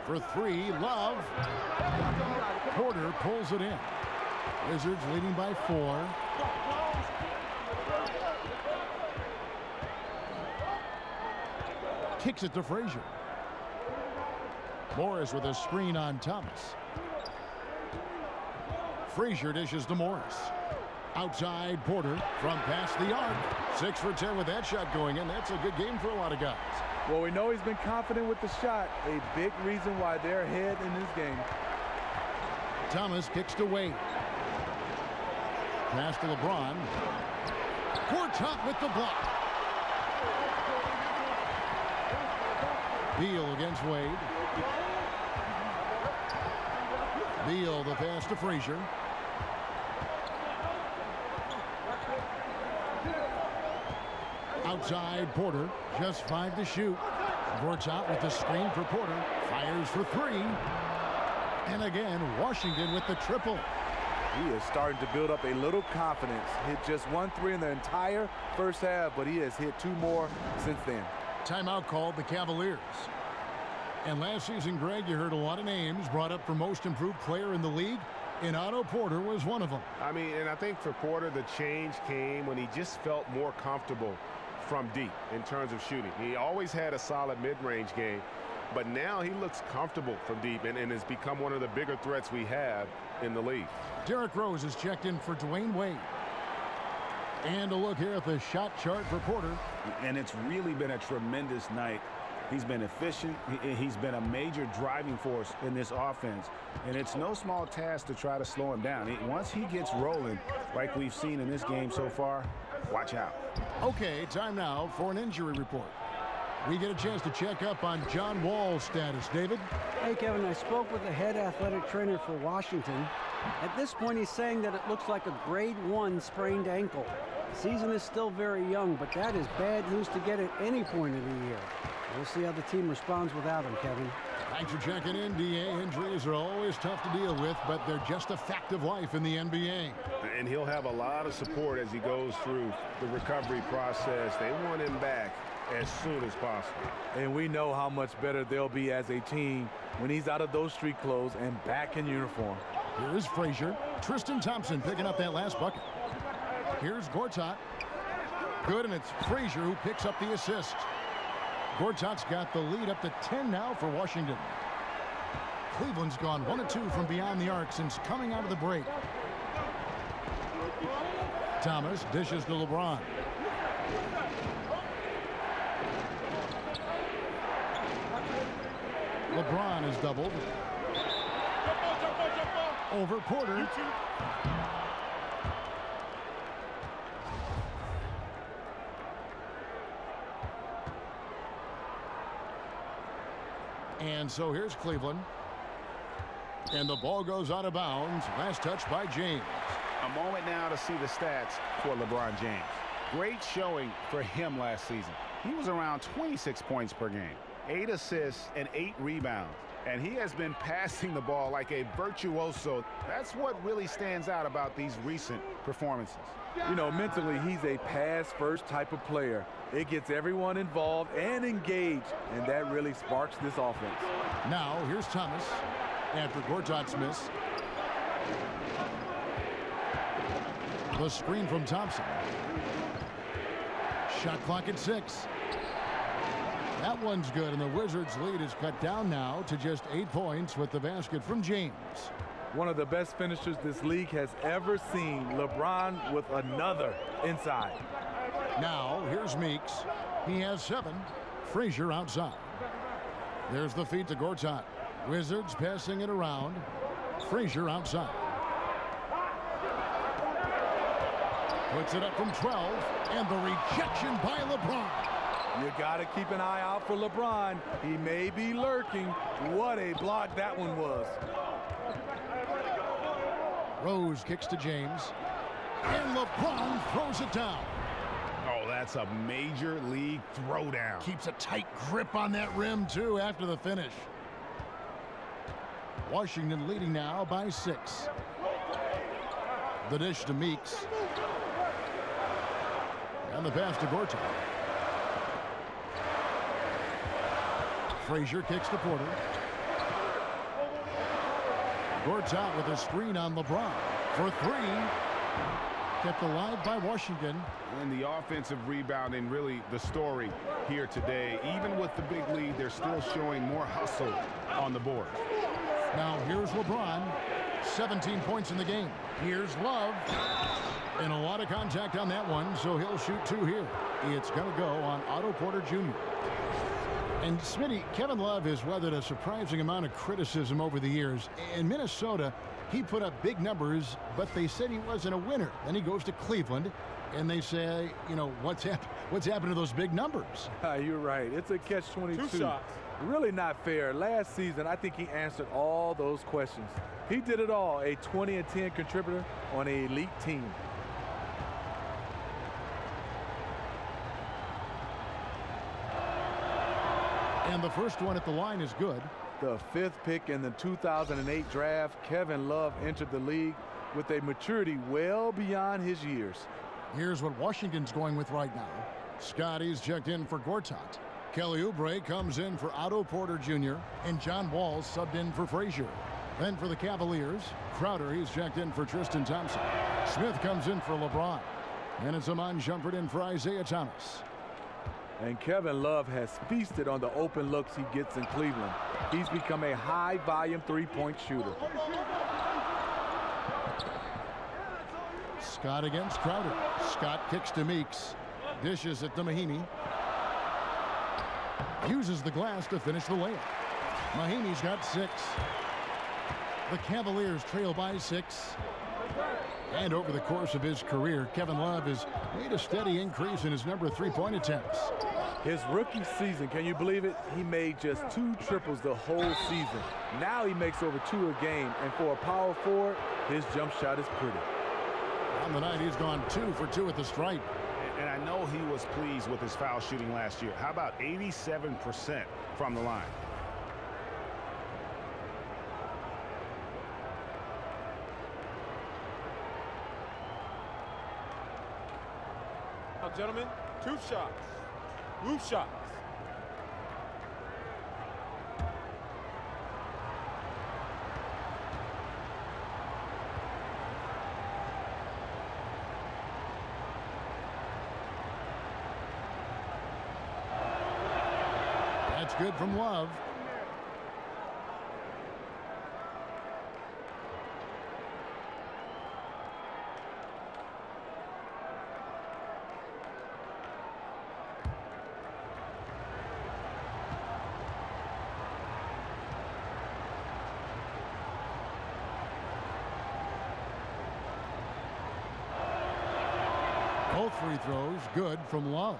For 3, Love. Porter pulls it in. Wizards leading by 4. Kicks it to Frazier. Morris with a screen on Thomas. Frazier dishes to Morris. Outside Porter from past the arc. 6 for 10 with that shot going in. That's a good game for a lot of guys. Well, we know he's been confident with the shot. A big reason why they're ahead in this game. Thomas kicks to Wade. Pass to LeBron. Gortat with the block. Beal against Wade. Beal the pass to Frazier. Outside Porter, just 5 to shoot. Gortat with the screen for Porter. Fires for 3. And again, Washington with the triple. He is starting to build up a little confidence. Hit just 1 3 in the entire first half, but he has hit 2 more since then. Timeout called the Cavaliers. And last season, Greg, you heard a lot of names brought up for most improved player in the league, and Otto Porter was one of them. I mean, and I think for Porter, the change came when he just felt more comfortable from deep in terms of shooting. He always had a solid mid-range game, but now he looks comfortable from deep and has become one of the bigger threats we have in the league. Derrick Rose is checked in for Dwayne Wade. And a look here at the shot chart for Porter. And it's really been a tremendous night. He's been efficient. He's been a major driving force in this offense. And it's no small task to try to slow him down. Once he gets rolling, like we've seen in this game so far, watch out. Okay, time now for an injury report. We get a chance to check up on John Wall's status. David? Hey, Kevin, I spoke with the head athletic trainer for Washington. At this point, he's saying that it looks like a grade 1 sprained ankle. The season is still very young, but that is bad news to get at any point of the year. We'll see how the team responds without him, Kevin. Thanks for checking in, DA. Injuries are always tough to deal with, but they're just a fact of life in the NBA. And he'll have a lot of support as he goes through the recovery process. They want him back as soon as possible. And we know how much better they'll be as a team when he's out of those street clothes and back in uniform. Here's Frazier. Tristan Thompson picking up that last bucket. Here's Gortat. Good, and it's Frazier who picks up the assist. Gortat's got the lead up to 10 now for Washington. Cleveland's gone 1 of 2 from beyond the arc since coming out of the break. Thomas dishes to LeBron. LeBron is doubled. Over Porter. And so here's Cleveland. And the ball goes out of bounds. Last touch by James. A moment now to see the stats for LeBron James. Great showing for him last season. He was around 26 points per game, 8 assists, and 8 rebounds. And he has been passing the ball like a virtuoso. That's what really stands out about these recent performances. You know, mentally, he's a pass-first type of player. It gets everyone involved and engaged, and that really sparks this offense. Now, here's Thomas after Gortat's miss. The screen from Thompson. Shot clock at 6. That one's good, and the Wizards' lead is cut down now to just 8 points with the basket from James. One of the best finishers this league has ever seen. LeBron with another inside. Now, here's Meeks. He has 7. Frazier outside. There's the feed to Gortat. Wizards passing it around. Frazier outside. Puts it up from 12, and the rejection by LeBron. You got to keep an eye out for LeBron. He may be lurking. What a block that one was. Rose kicks to James, and LeBron throws it down. Oh, that's a major league throwdown. Keeps a tight grip on that rim, too, after the finish. Washington leading now by 6. The dish to Meeks. And the pass to Gortat. Frazier kicks to Porter. Gortat with a screen on LeBron for 3. Kept alive by Washington. And the offensive rebounding, really the story here today. Even with the big lead, they're still showing more hustle on the board. Now here's LeBron. 17 points in the game. Here's Love. And a lot of contact on that one, so he'll shoot 2 here. It's going to go on Otto Porter Jr. And Smitty, Kevin Love has weathered a surprising amount of criticism over the years. In Minnesota, he put up big numbers, but they said he wasn't a winner. Then he goes to Cleveland, and they say, you know, what's happened to those big numbers? You're right. It's a catch-22. 2 shots. Really not fair. Last season, I think he answered all those questions. He did it all, a 20-10 contributor on an elite team. And the first one at the line is good. The 5th pick in the 2008 draft, Kevin Love entered the league with a maturity well beyond his years. Here's what Washington's going with right now. Scotty's checked in for Gortat. Kelly Oubre comes in for Otto Porter Jr. and John Wall subbed in for Frazier. Then for the Cavaliers, Crowder, he's checked in for Tristan Thompson. Smith comes in for LeBron. And it's Iman Shumpert in for Isaiah Thomas. And Kevin Love has feasted on the open looks he gets in Cleveland. He's become a high-volume three-point shooter. Scott against Crowder. Scott kicks to Meeks. Dishes it to Mahinmi. Uses the glass to finish the layup. Mahinmi's got 6. The Cavaliers trail by 6. And over the course of his career, Kevin Love has made a steady increase in his number of three-point attempts. His rookie season, can you believe it? He made just 2 triples the whole season. Now he makes over 2 a game, and for a power forward, his jump shot is pretty. On the night, he's gone 2 for 2 at the stripe. And I know he was pleased with his foul shooting last year. How about 87% from the line? Now, gentlemen, 2 shots. Roof shots. That's good from Love. Both free throws good from Love.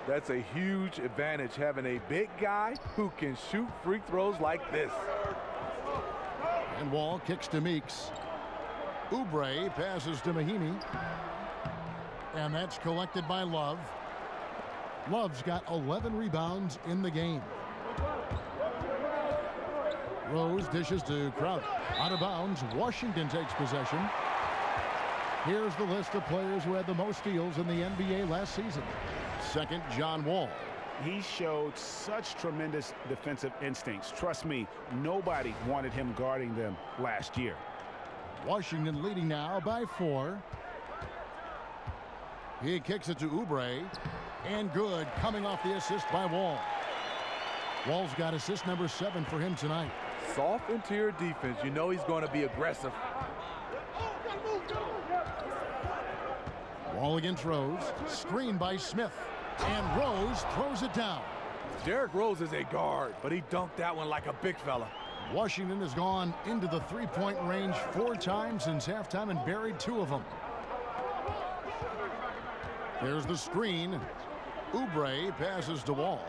That's a huge advantage, having a big guy who can shoot free throws like this. And Wall kicks to Meeks. Oubre passes to Mahinmi. And that's collected by Love. Love's got 11 rebounds in the game. Rose dishes to Crowder. Out of bounds, Washington takes possession. Here's the list of players who had the most steals in the NBA last season. Second, John Wall. He showed such tremendous defensive instincts. Trust me, nobody wanted him guarding them last year. Washington leading now by 4. He kicks it to Oubre. And good, coming off the assist by Wall. Wall's got assist number 7 for him tonight. Soft interior defense. You know he's going to be aggressive. Wall against Rose. Screen by Smith. And Rose throws it down. Derrick Rose is a guard, but he dunked that one like a big fella. Washington has gone into the three-point range 4 times since halftime and buried 2 of them. There's the screen. Oubre passes to Wall.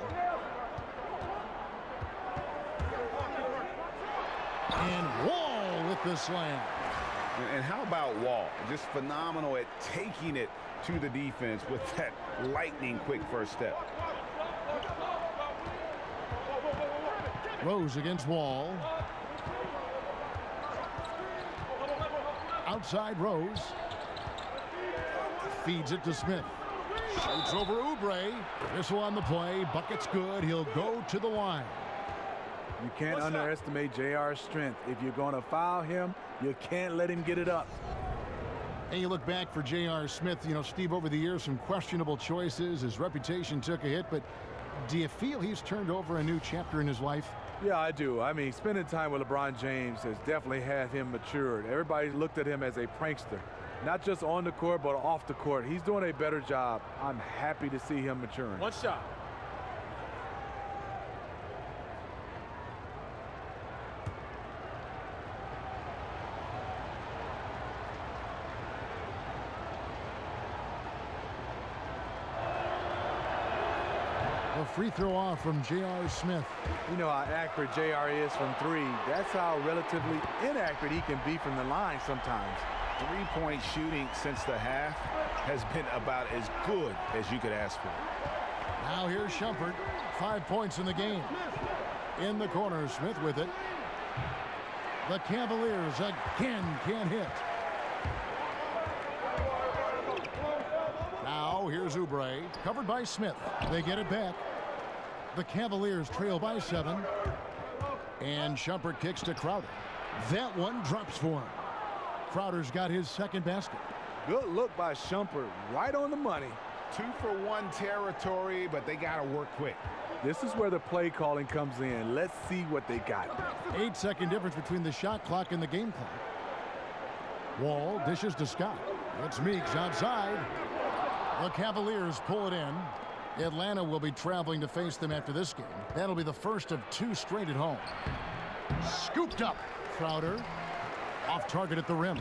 And Wall with the slam. And how about Wall? Just phenomenal at taking it to the defense with that lightning quick first step. Rose against Wall. Outside Rose. Feeds it to Smith. Shoots over Oubre. Whistle on the play. Bucket's good. He'll go to the line. You can't underestimate JR's strength. If you're going to foul him, you can't let him get it up. And you look back for J.R. Smith, you know, Steve, over the years, some questionable choices. His reputation took a hit, but do you feel he's turned over a new chapter in his life? Yeah, I do. I mean, spending time with LeBron James has definitely had him matured. Everybody looked at him as a prankster, not just on the court, but off the court. He's doing a better job. I'm happy to see him maturing. 1 shot. A free throw off from J.R. Smith. You know how accurate JR is from 3. That's how relatively inaccurate he can be from the line sometimes. 3-point shooting since the half has been about as good as you could ask for. Now here's Shumpert. 5 points in the game. In the corner, Smith with it. The Cavaliers again can't hit. Now here's Oubre, covered by Smith. They get it back. The Cavaliers trail by 7. And Shumpert kicks to Crowder. That one drops for him. Crowder's got his second basket. Good look by Shumpert. Right on the money. 2-for-1 territory, but they got to work quick. This is where the play calling comes in. Let's see what they got. 8-second difference between the shot clock and the game clock. Wall dishes to Scott. It's Meeks outside. The Cavaliers pull it in. Atlanta will be traveling to face them after this game. That'll be the first of 2 straight at home. Scooped up. Crowder off target at the rim.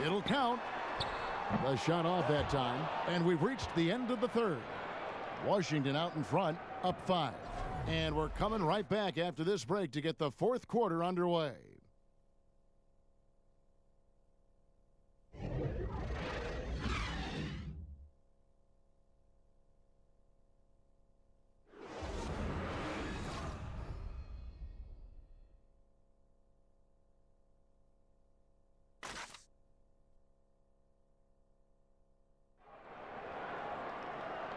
It'll count. The shot off that time. And we've reached the end of the third. Washington out in front, up 5. And we're coming right back after this break to get the fourth quarter underway.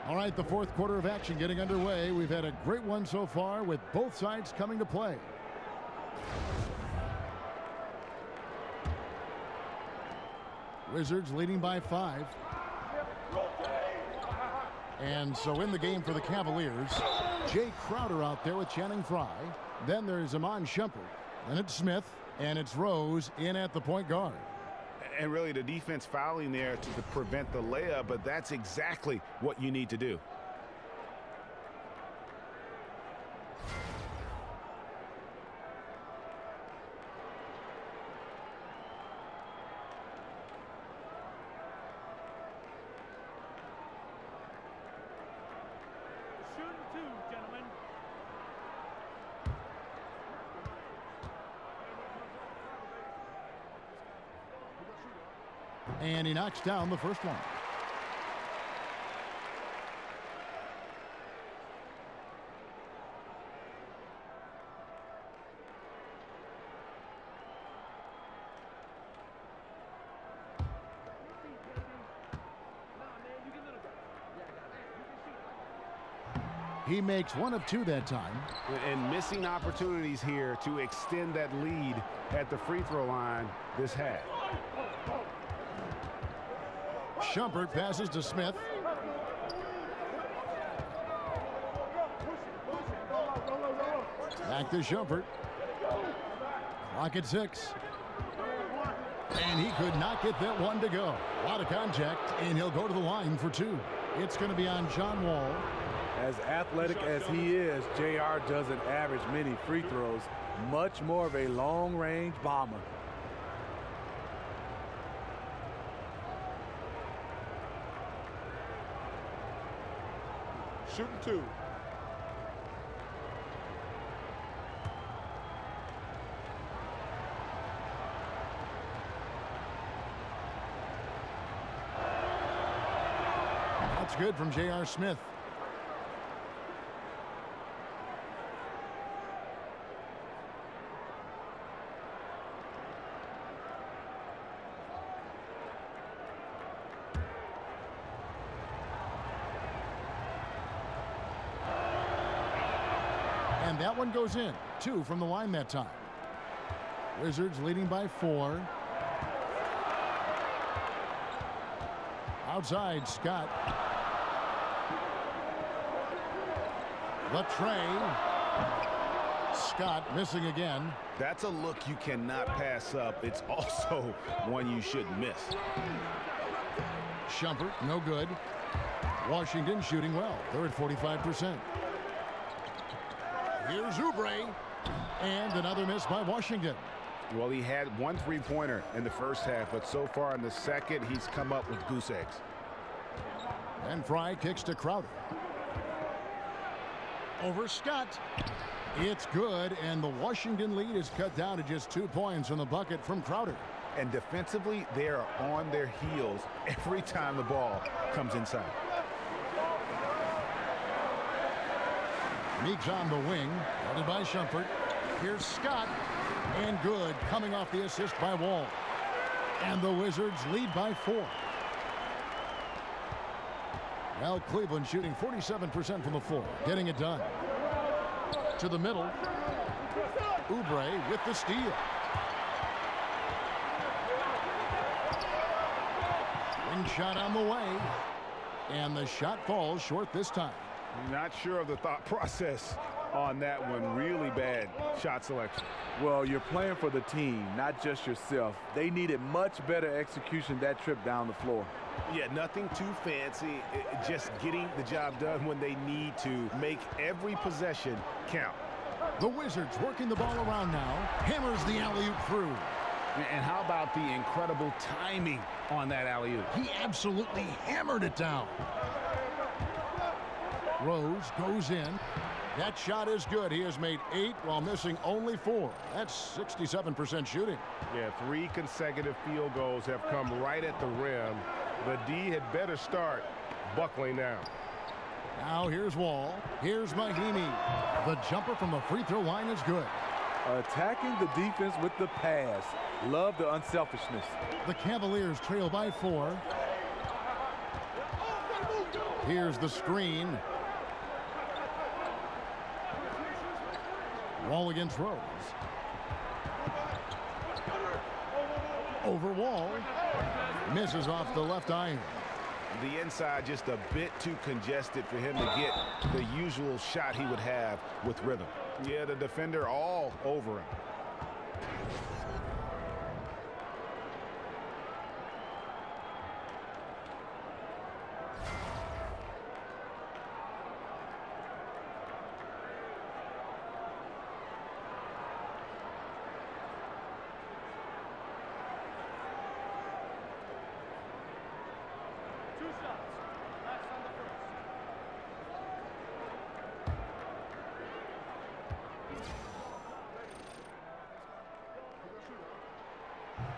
All right, the fourth quarter of action getting underway. We've had a great one so far with both sides coming to play. Wizards leading by 5. And so in the game for the Cavaliers, Jay Crowder out there with Channing Frye. Then there's Iman Shumpert. Then it's Smith. And it's Rose in at the point guard. And really the defense fouling there to prevent the layup, but that's exactly what you need to do. Shooting 2, gentlemen. And he knocks down the first one. He makes 1 of 2 that time. And missing opportunities here to extend that lead at the free throw line this half. Shumpert passes to Smith. Back to Shumpert. Clock at 6. And he could not get that one to go. A lot of contact, and he'll go to the line for 2. It's going to be on John Wall. As athletic as he is, JR doesn't average many free throws. Much more of a long-range bomber. Shooting 2. That's good from J.R. Smith. And that one goes in. 2 from the line that time. Wizards leading by 4. Outside, Scott. The tray. Scott missing again. That's a look you cannot pass up. It's also one you shouldn't miss. Shumpert, no good. Washington shooting well. They're at 45%. Here's Oubre. And another miss by Washington. Well, he had 1 3-pointer in the first half, but so far in the second, he's come up with goose eggs. And Frye kicks to Crowder. Over Scott. It's good, and the Washington lead is cut down to just 2 points from the bucket from Crowder. And defensively, they are on their heels every time the ball comes inside. Meeks on the wing, guarded by Shumpert. Here's Scott, and good, coming off the assist by Wall. And the Wizards lead by 4. Well, Cleveland shooting 47% from the floor, getting it done. To the middle. Oubre with the steal. Wing shot on the way. And the shot falls short this time. Not sure of the thought process on that one. Really bad shot selection. Well, you're playing for the team, not just yourself. They needed much better execution that trip down the floor. Yeah, nothing too fancy. Just getting the job done when they need to. Make every possession count. The Wizards working the ball around now. Hammers the alley-oop through. And how about the incredible timing on that alley-oop? He absolutely hammered it down. Rose goes in. That shot is good. He has made 8 while missing only 4. That's 67% shooting. Yeah, 3 consecutive field goals have come right at the rim. The D had better start buckling down. Now here's Wall. Here's Mahimi. The jumper from the free throw line is good. Attacking the defense with the pass. Love the unselfishness. The Cavaliers trail by 4. Here's the screen. Wall against Rose. Over Wall. Misses off the left iron. The inside just a bit too congested for him to get the usual shot he would have with rhythm. Yeah, the defender all over him.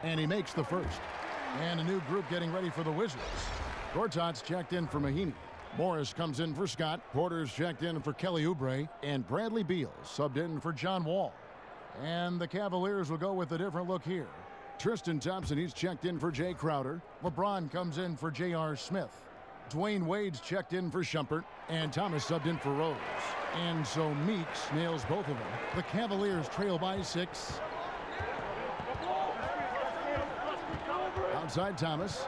And he makes the first. And a new group getting ready for the Wizards. Gortat's checked in for Mahimi. Morris comes in for Scott. Porter's checked in for Kelly Oubre. And Bradley Beal subbed in for John Wall. And the Cavaliers will go with a different look here. Tristan Thompson, he's checked in for Jay Crowder. LeBron comes in for J.R. Smith. Dwayne Wade's checked in for Shumpert. And Thomas subbed in for Rose. And so Meeks nails both of them. The Cavaliers trail by 6. Outside Thomas.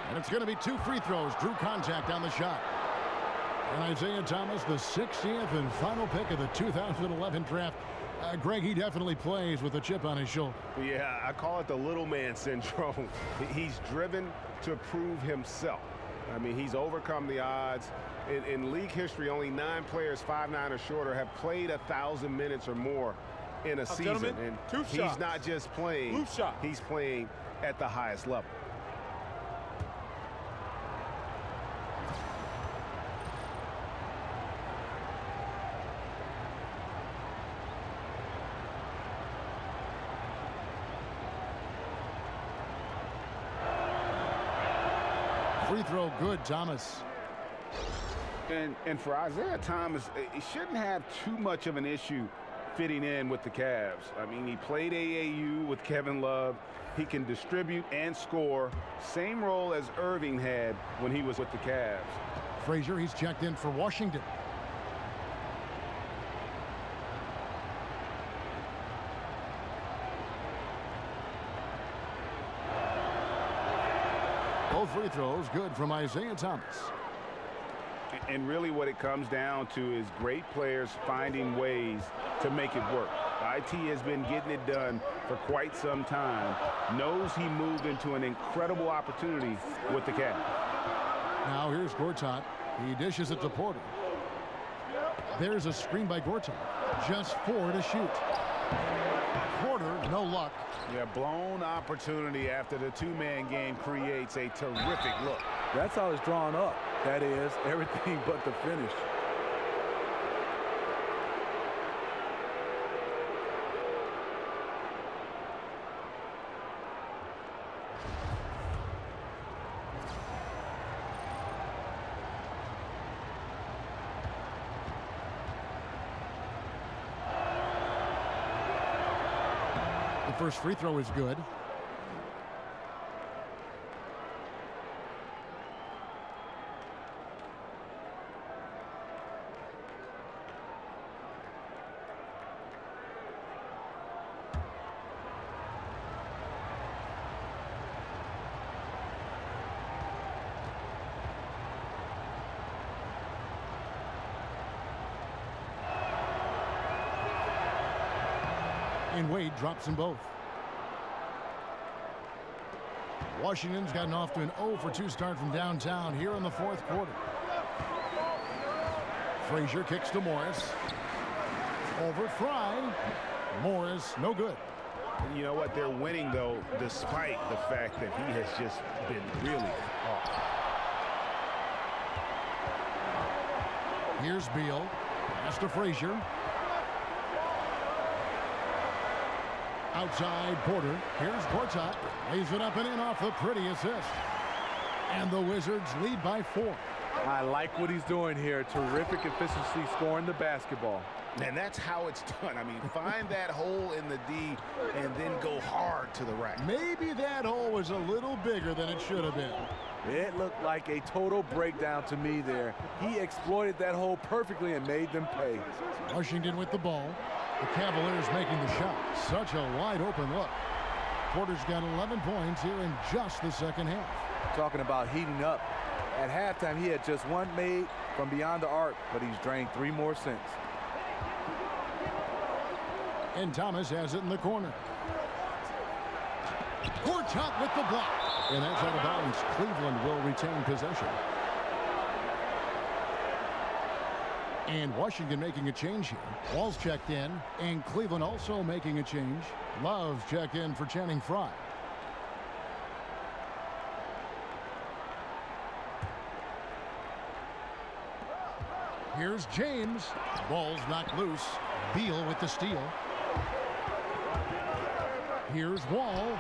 And it's going to be 2 free throws. Drew contact on the shot. And Isaiah Thomas, the 60th and final pick of the 2011 draft. Greg, he definitely plays with a chip on his shoulder. Yeah, I call it the little man syndrome. He's driven to prove himself. I mean, he's overcome the odds. In league history, only 9 players 5'9" or shorter have played 1,000 minutes or more in a season. And he's not just playing, he's playing at the highest level. Free throw good, Thomas. And for Isaiah Thomas, he shouldn't have too much of an issue fitting in with the Cavs. I mean, he played AAU with Kevin Love. He can distribute and score. Same role as Irving had when he was with the Cavs. Frazier, he's checked in for Washington. Both free throws good from Isaiah Thomas. And really what it comes down to is great players finding ways to make it work. IT has been getting it done for quite some time. Knows he moved into an incredible opportunity with the Cavs. Now here's Gortat. He dishes it to Porter. There's a screen by Gortat. Just 4 to shoot. Porter, no luck. Yeah, blown opportunity after the 2-man game creates a terrific look. That's how it's drawn up. That is, everything but the finish. The first free throw is good. And Wade drops them both. Washington's gotten off to an 0-for-2 start from downtown here in the fourth quarter. Frazier kicks to Morris. Over Fry. Morris, no good. You know what? They're winning, though, despite the fact that he has just been really off. Here's Beal. Pass to Frazier. Outside Porter. Here's Gortat. Lays it up and in off the pretty assist. And the Wizards lead by 4. I like what he's doing here. Terrific efficiency scoring the basketball. And that's how it's done. I mean, find that hole in the D and then go hard to the rack. Maybe that hole was a little bigger than it should have been. It looked like a total breakdown to me there. He exploited that hole perfectly and made them pay. Washington with the ball. The Cavaliers making the shot. Such a wide open look. Porter's got 11 points here in just the second half. Talking about heating up. At halftime, he had just one made from beyond the arc, but he's drained 3 more since. And Thomas has it in the corner. Gortat with the block. And that's out of bounds. Cleveland will retain possession. And Washington making a change here. Wall's checked in. And Cleveland also making a change. Love's checked in for Channing Frye. Here's James. Ball's knocked loose. Beal with the steal. Here's Wall.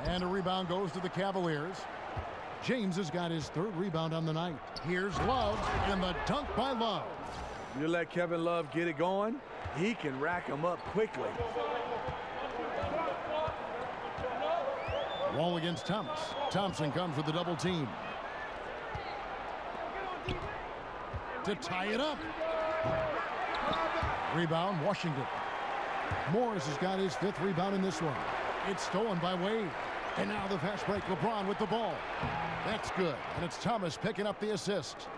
And a rebound goes to the Cavaliers. James has got his 3rd rebound on the night. Here's Love and the dunk by Love. You let Kevin Love get it going, he can rack them up quickly. Wall against Thomas. Thompson comes with the double team. To tie it up. Rebound, Washington. Morris has got his 5th rebound in this one. It's stolen by Wade. And now the fast break, LeBron with the ball. That's good. And it's Thomas picking up the assist.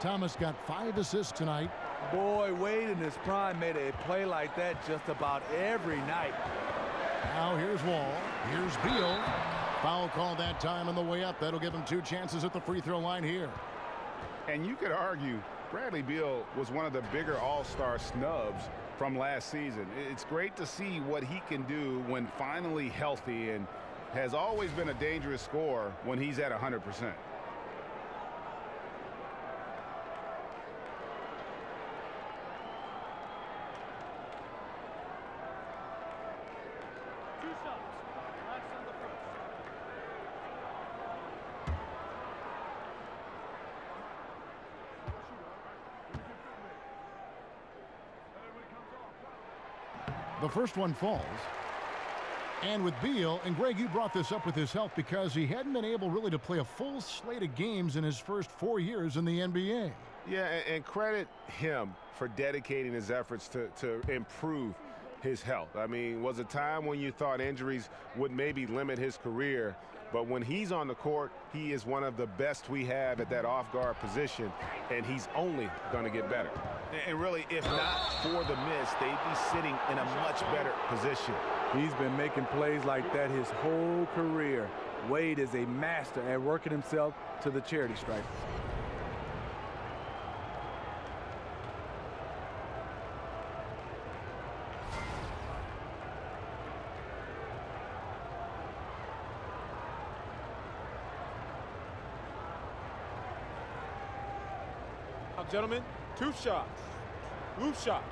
Thomas got 5 assists tonight. Boy, Wade in his prime made a play like that just about every night. Now here's Wall. Here's Beal. Foul call that time on the way up. That'll give him 2 chances at the free throw line here. And you could argue Bradley Beal was one of the bigger all-star snubs from last season. It's great to see what he can do when finally healthy, and has always been a dangerous scorer when he's at 100%. The first one falls. And with Beal, and Greg, you brought this up with his health because he hadn't been able really to play a full slate of games in his first 4 years in the NBA. Yeah, and credit him for dedicating his efforts to improve his health. I mean, was a time when you thought injuries would maybe limit his career, but when he's on the court, he is one of the best we have at that off-guard position, and he's only going to get better. And really, if not for the miss, they'd be sitting in a much better position. He's been making plays like that his whole career. Wade is a master at working himself to the charity stripe. Now, gentlemen, 2 shots. Loose shots.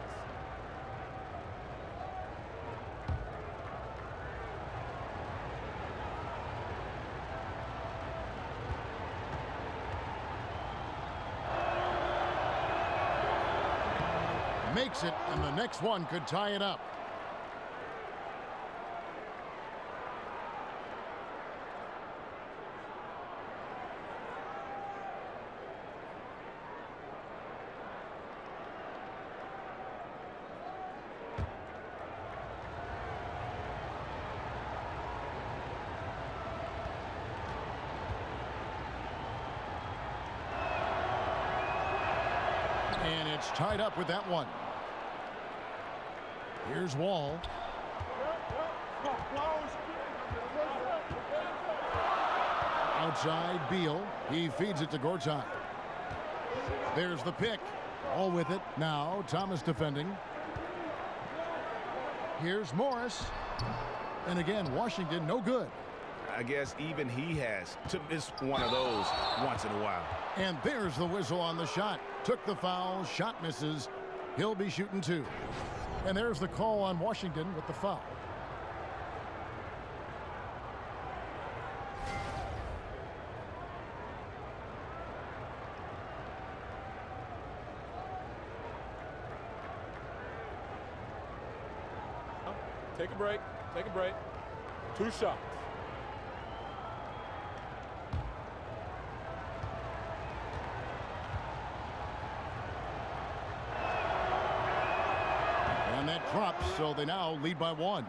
Makes it, and the next one could tie it up. And it's tied up with that one. Here's Wall. Outside Beal. He feeds it to Gortat. There's the pick. All with it. Now Thomas defending. Here's Morris. And again, Washington no good. I guess even he has to miss one of those once in a while. And there's the whistle on the shot. Took the foul. Shot misses. He'll be shooting 2. And there's the call on Washington with the foul. Take a break. Take a break. 2 shots. And that drops, so they now lead by 1.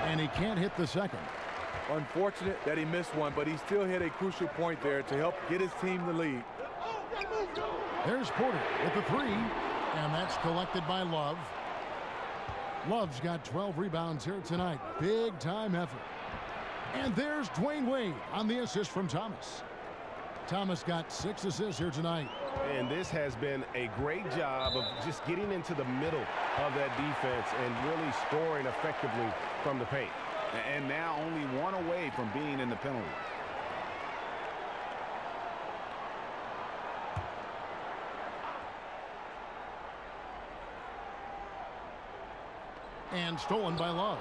And he can't hit the second. Unfortunate that he missed one, but he still hit a crucial point there to help get his team the lead. There's Porter with the 3, and that's collected by Love. Love's got 12 rebounds here tonight. Big time effort. And there's Dwayne Wade on the assist from Thomas. Thomas got 6 assists here tonight. And this has been a great job of just getting into the middle of that defense and really scoring effectively from the paint. And now only 1 away from being in the penalty. And stolen by Love.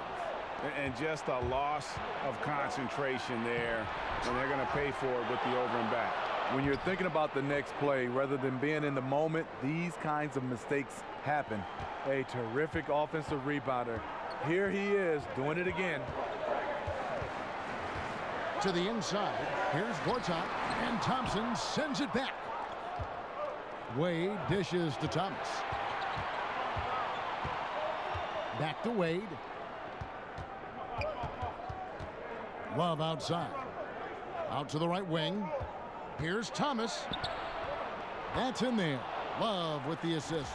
And just a loss of concentration there. And they're going to pay for it with the over and back. When you're thinking about the next play, rather than being in the moment, these kinds of mistakes happen. A terrific offensive rebounder. Here he is doing it again. To the inside. Here's Gortat. And Thompson sends it back. Wade dishes to Thomas. Back to Wade. Love outside. Out to the right wing. Here's Thomas. That's in there. Love with the assist.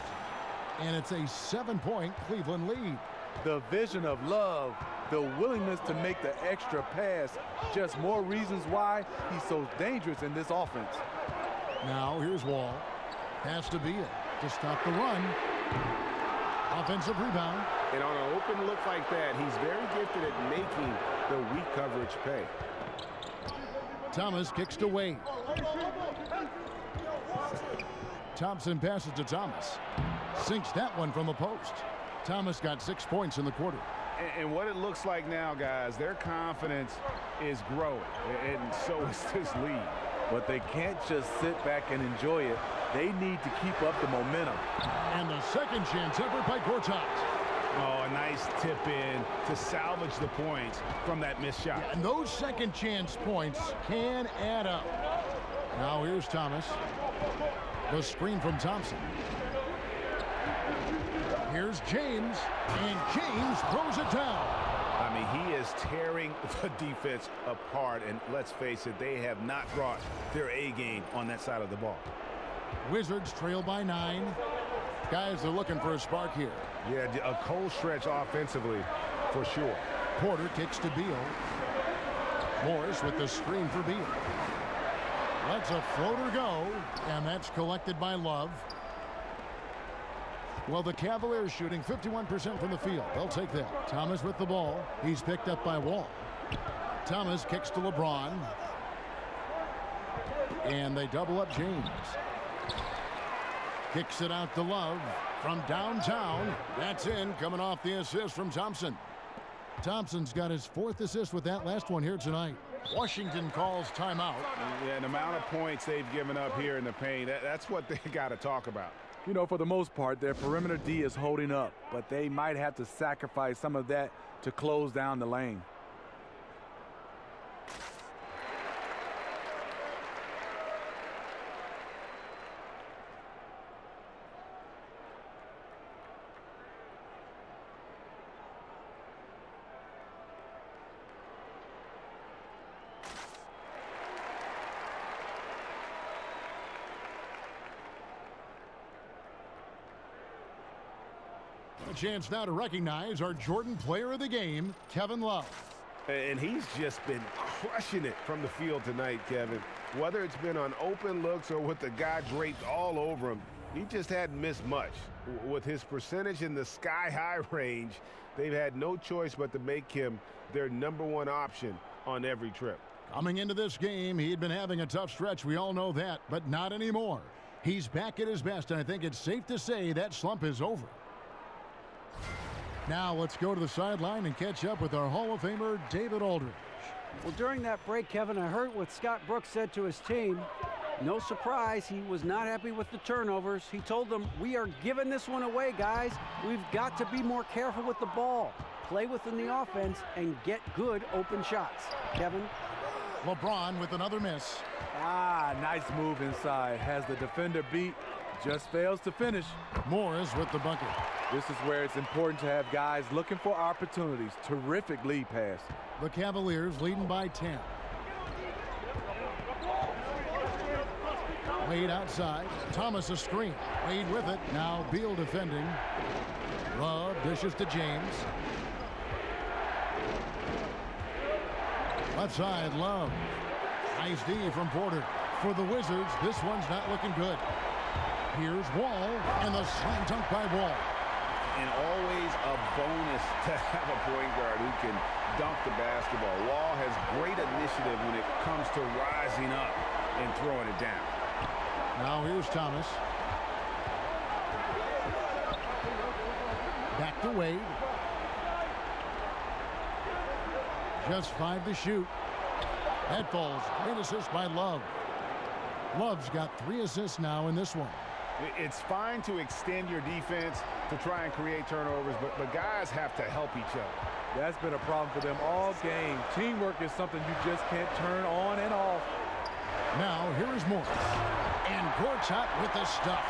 And it's a 7-point Cleveland lead. The vision of Love, the willingness to make the extra pass, just more reasons why he's so dangerous in this offense. Now here's Wall. Pass to Beal to stop the run. Offensive rebound. And on an open look like that, he's very gifted at making the weak coverage pay. Thomas kicks to Wade. Thompson passes to Thomas. Sinks that one from the post. Thomas got 6 points in the quarter. And what it looks like now, guys, their confidence is growing. And so is this lead. But they can't just sit back and enjoy it. They need to keep up the momentum. And the second chance effort by Gortat. Oh, a nice tip in to salvage the points from that missed shot. Yeah, and those second chance points can add up. Now here's Thomas. The screen from Thompson. Here's James. And James throws it down. I mean, he is tearing the defense apart. And let's face it, they have not brought their A game on that side of the ball. Wizards trail by 9. Guys are looking for a spark here. Yeah, a cold stretch offensively for sure. Porter kicks to Beal. Morris with the screen for Beal. Lets a floater go, and that's collected by Love. Well, the Cavaliers shooting 51% from the field. They'll take that. Thomas with the ball. He's picked up by Wall. Thomas kicks to LeBron. And they double up James. Kicks it out to Love from downtown. That's in, coming off the assist from Thompson. Thompson's got his 4th assist with that last one here tonight. Washington calls timeout. Yeah, the amount of points they've given up here in the paint, that's what they got to talk about. You know, for the most part, their perimeter D is holding up, but they might have to sacrifice some of that to close down the lane. A chance now to recognize our Jordan Player of the Game, Kevin Love. And he's just been crushing it from the field tonight, Kevin. Whether it's been on open looks or with the guy draped all over him, he just hadn't missed much. With his percentage in the sky-high range, they've had no choice but to make him their #1 option on every trip. Coming into this game, he had been having a tough stretch. We all know that, but not anymore. He's back at his best, and I think it's safe to say that slump is over. Now let's go to the sideline and catch up with our Hall of Famer, David Aldridge. Well, during that break, Kevin, I heard what Scott Brooks said to his team. No surprise, he was not happy with the turnovers. He told them, we are giving this one away, guys. We've got to be more careful with the ball, play within the offense, and get good open shots. Kevin? LeBron with another miss. Nice move inside. Has the defender beat, just fails to finish. Morris with the bucket. This is where it's important to have guys looking for opportunities. Terrific lead pass. The Cavaliers leading by 10. Wade outside. Thomas a screen. Wade with it. Now Beal defending. Love dishes to James. Left side, Love. Nice D from Porter. For the Wizards, this one's not looking good. Here's Wall, and the slam dunk by Wall. And always a bonus to have a point guard who can dunk the basketball. Wall has great initiative when it comes to rising up and throwing it down. Now here's Thomas. Back to Wade. Just 5 to shoot. That falls. Great assist by Love. Love's got 3 assists now in this one. It's fine to extend your defense to try and create turnovers, but guys have to help each other. That's been a problem for them all game. Teamwork is something you just can't turn on and off. Now here is Morris. And Gortat with the stuff.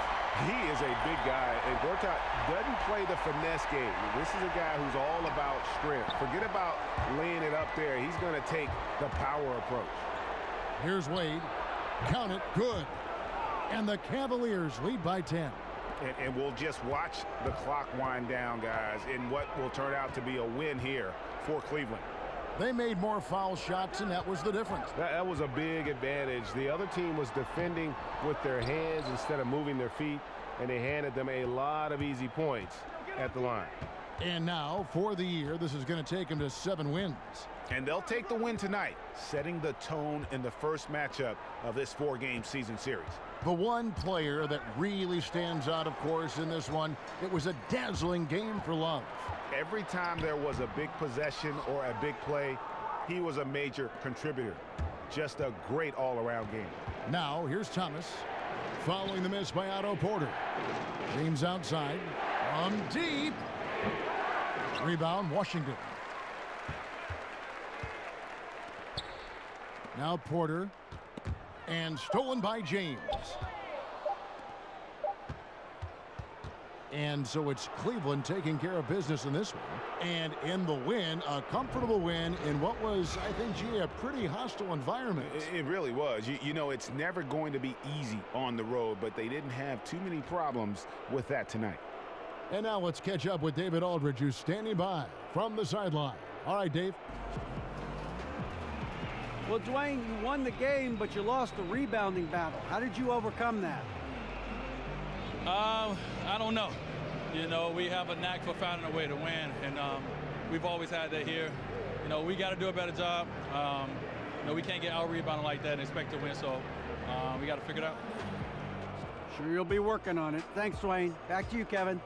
He is a big guy, and Gortat doesn't play the finesse game. This is a guy who's all about strength. Forget about laying it up there. He's going to take the power approach. Here's Wade. Count it. Good. And the Cavaliers lead by 10. And we'll just watch the clock wind down, guys, in what will turn out to be a win here for Cleveland. They made more foul shots, and that was the difference. That was a big advantage. The other team was defending with their hands instead of moving their feet, and they handed them a lot of easy points at the line. And now, for the year, this is going to take them to 7 wins. And they'll take the win tonight, setting the tone in the first matchup of this 4-game season series. The one player that really stands out, of course, in this one, it was a dazzling game for Love. Every time there was a big possession or a big play, he was a major contributor. Just a great all-around game. Now, here's Thomas. Following the miss by Otto Porter. James outside. From deep. Rebound, Washington. Now Porter. And stolen by James. And so it's Cleveland taking care of business in this one. And in the win, a comfortable win in what was, I think, gee, a pretty hostile environment. It really was. You know, it's never going to be easy on the road, but they didn't have too many problems with that tonight. And now let's catch up with David Aldridge, who's standing by from the sideline. All right, Dave. Well, Dwayne, you won the game, but you lost the rebounding battle. How did you overcome that? I don't know. You know, we have a knack for finding a way to win, and we've always had that here. You know, we got to do a better job. You know, we can't get out-rebounded like that and expect to win, so we got to figure it out. Sure you'll be working on it. Thanks, Dwayne. Back to you, Kevin.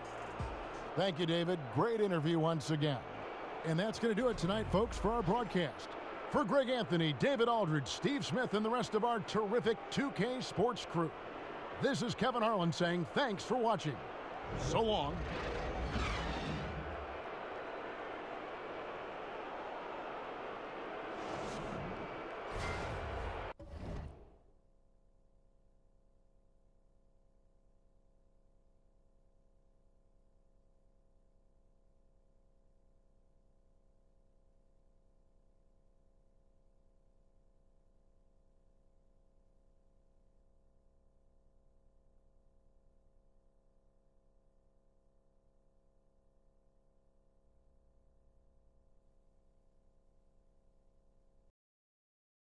Thank you, David. Great interview once again. And that's going to do it tonight, folks, for our broadcast. For Greg Anthony, David Aldridge, Steve Smith, and the rest of our terrific 2K Sports crew, this is Kevin Harlan saying thanks for watching. So long.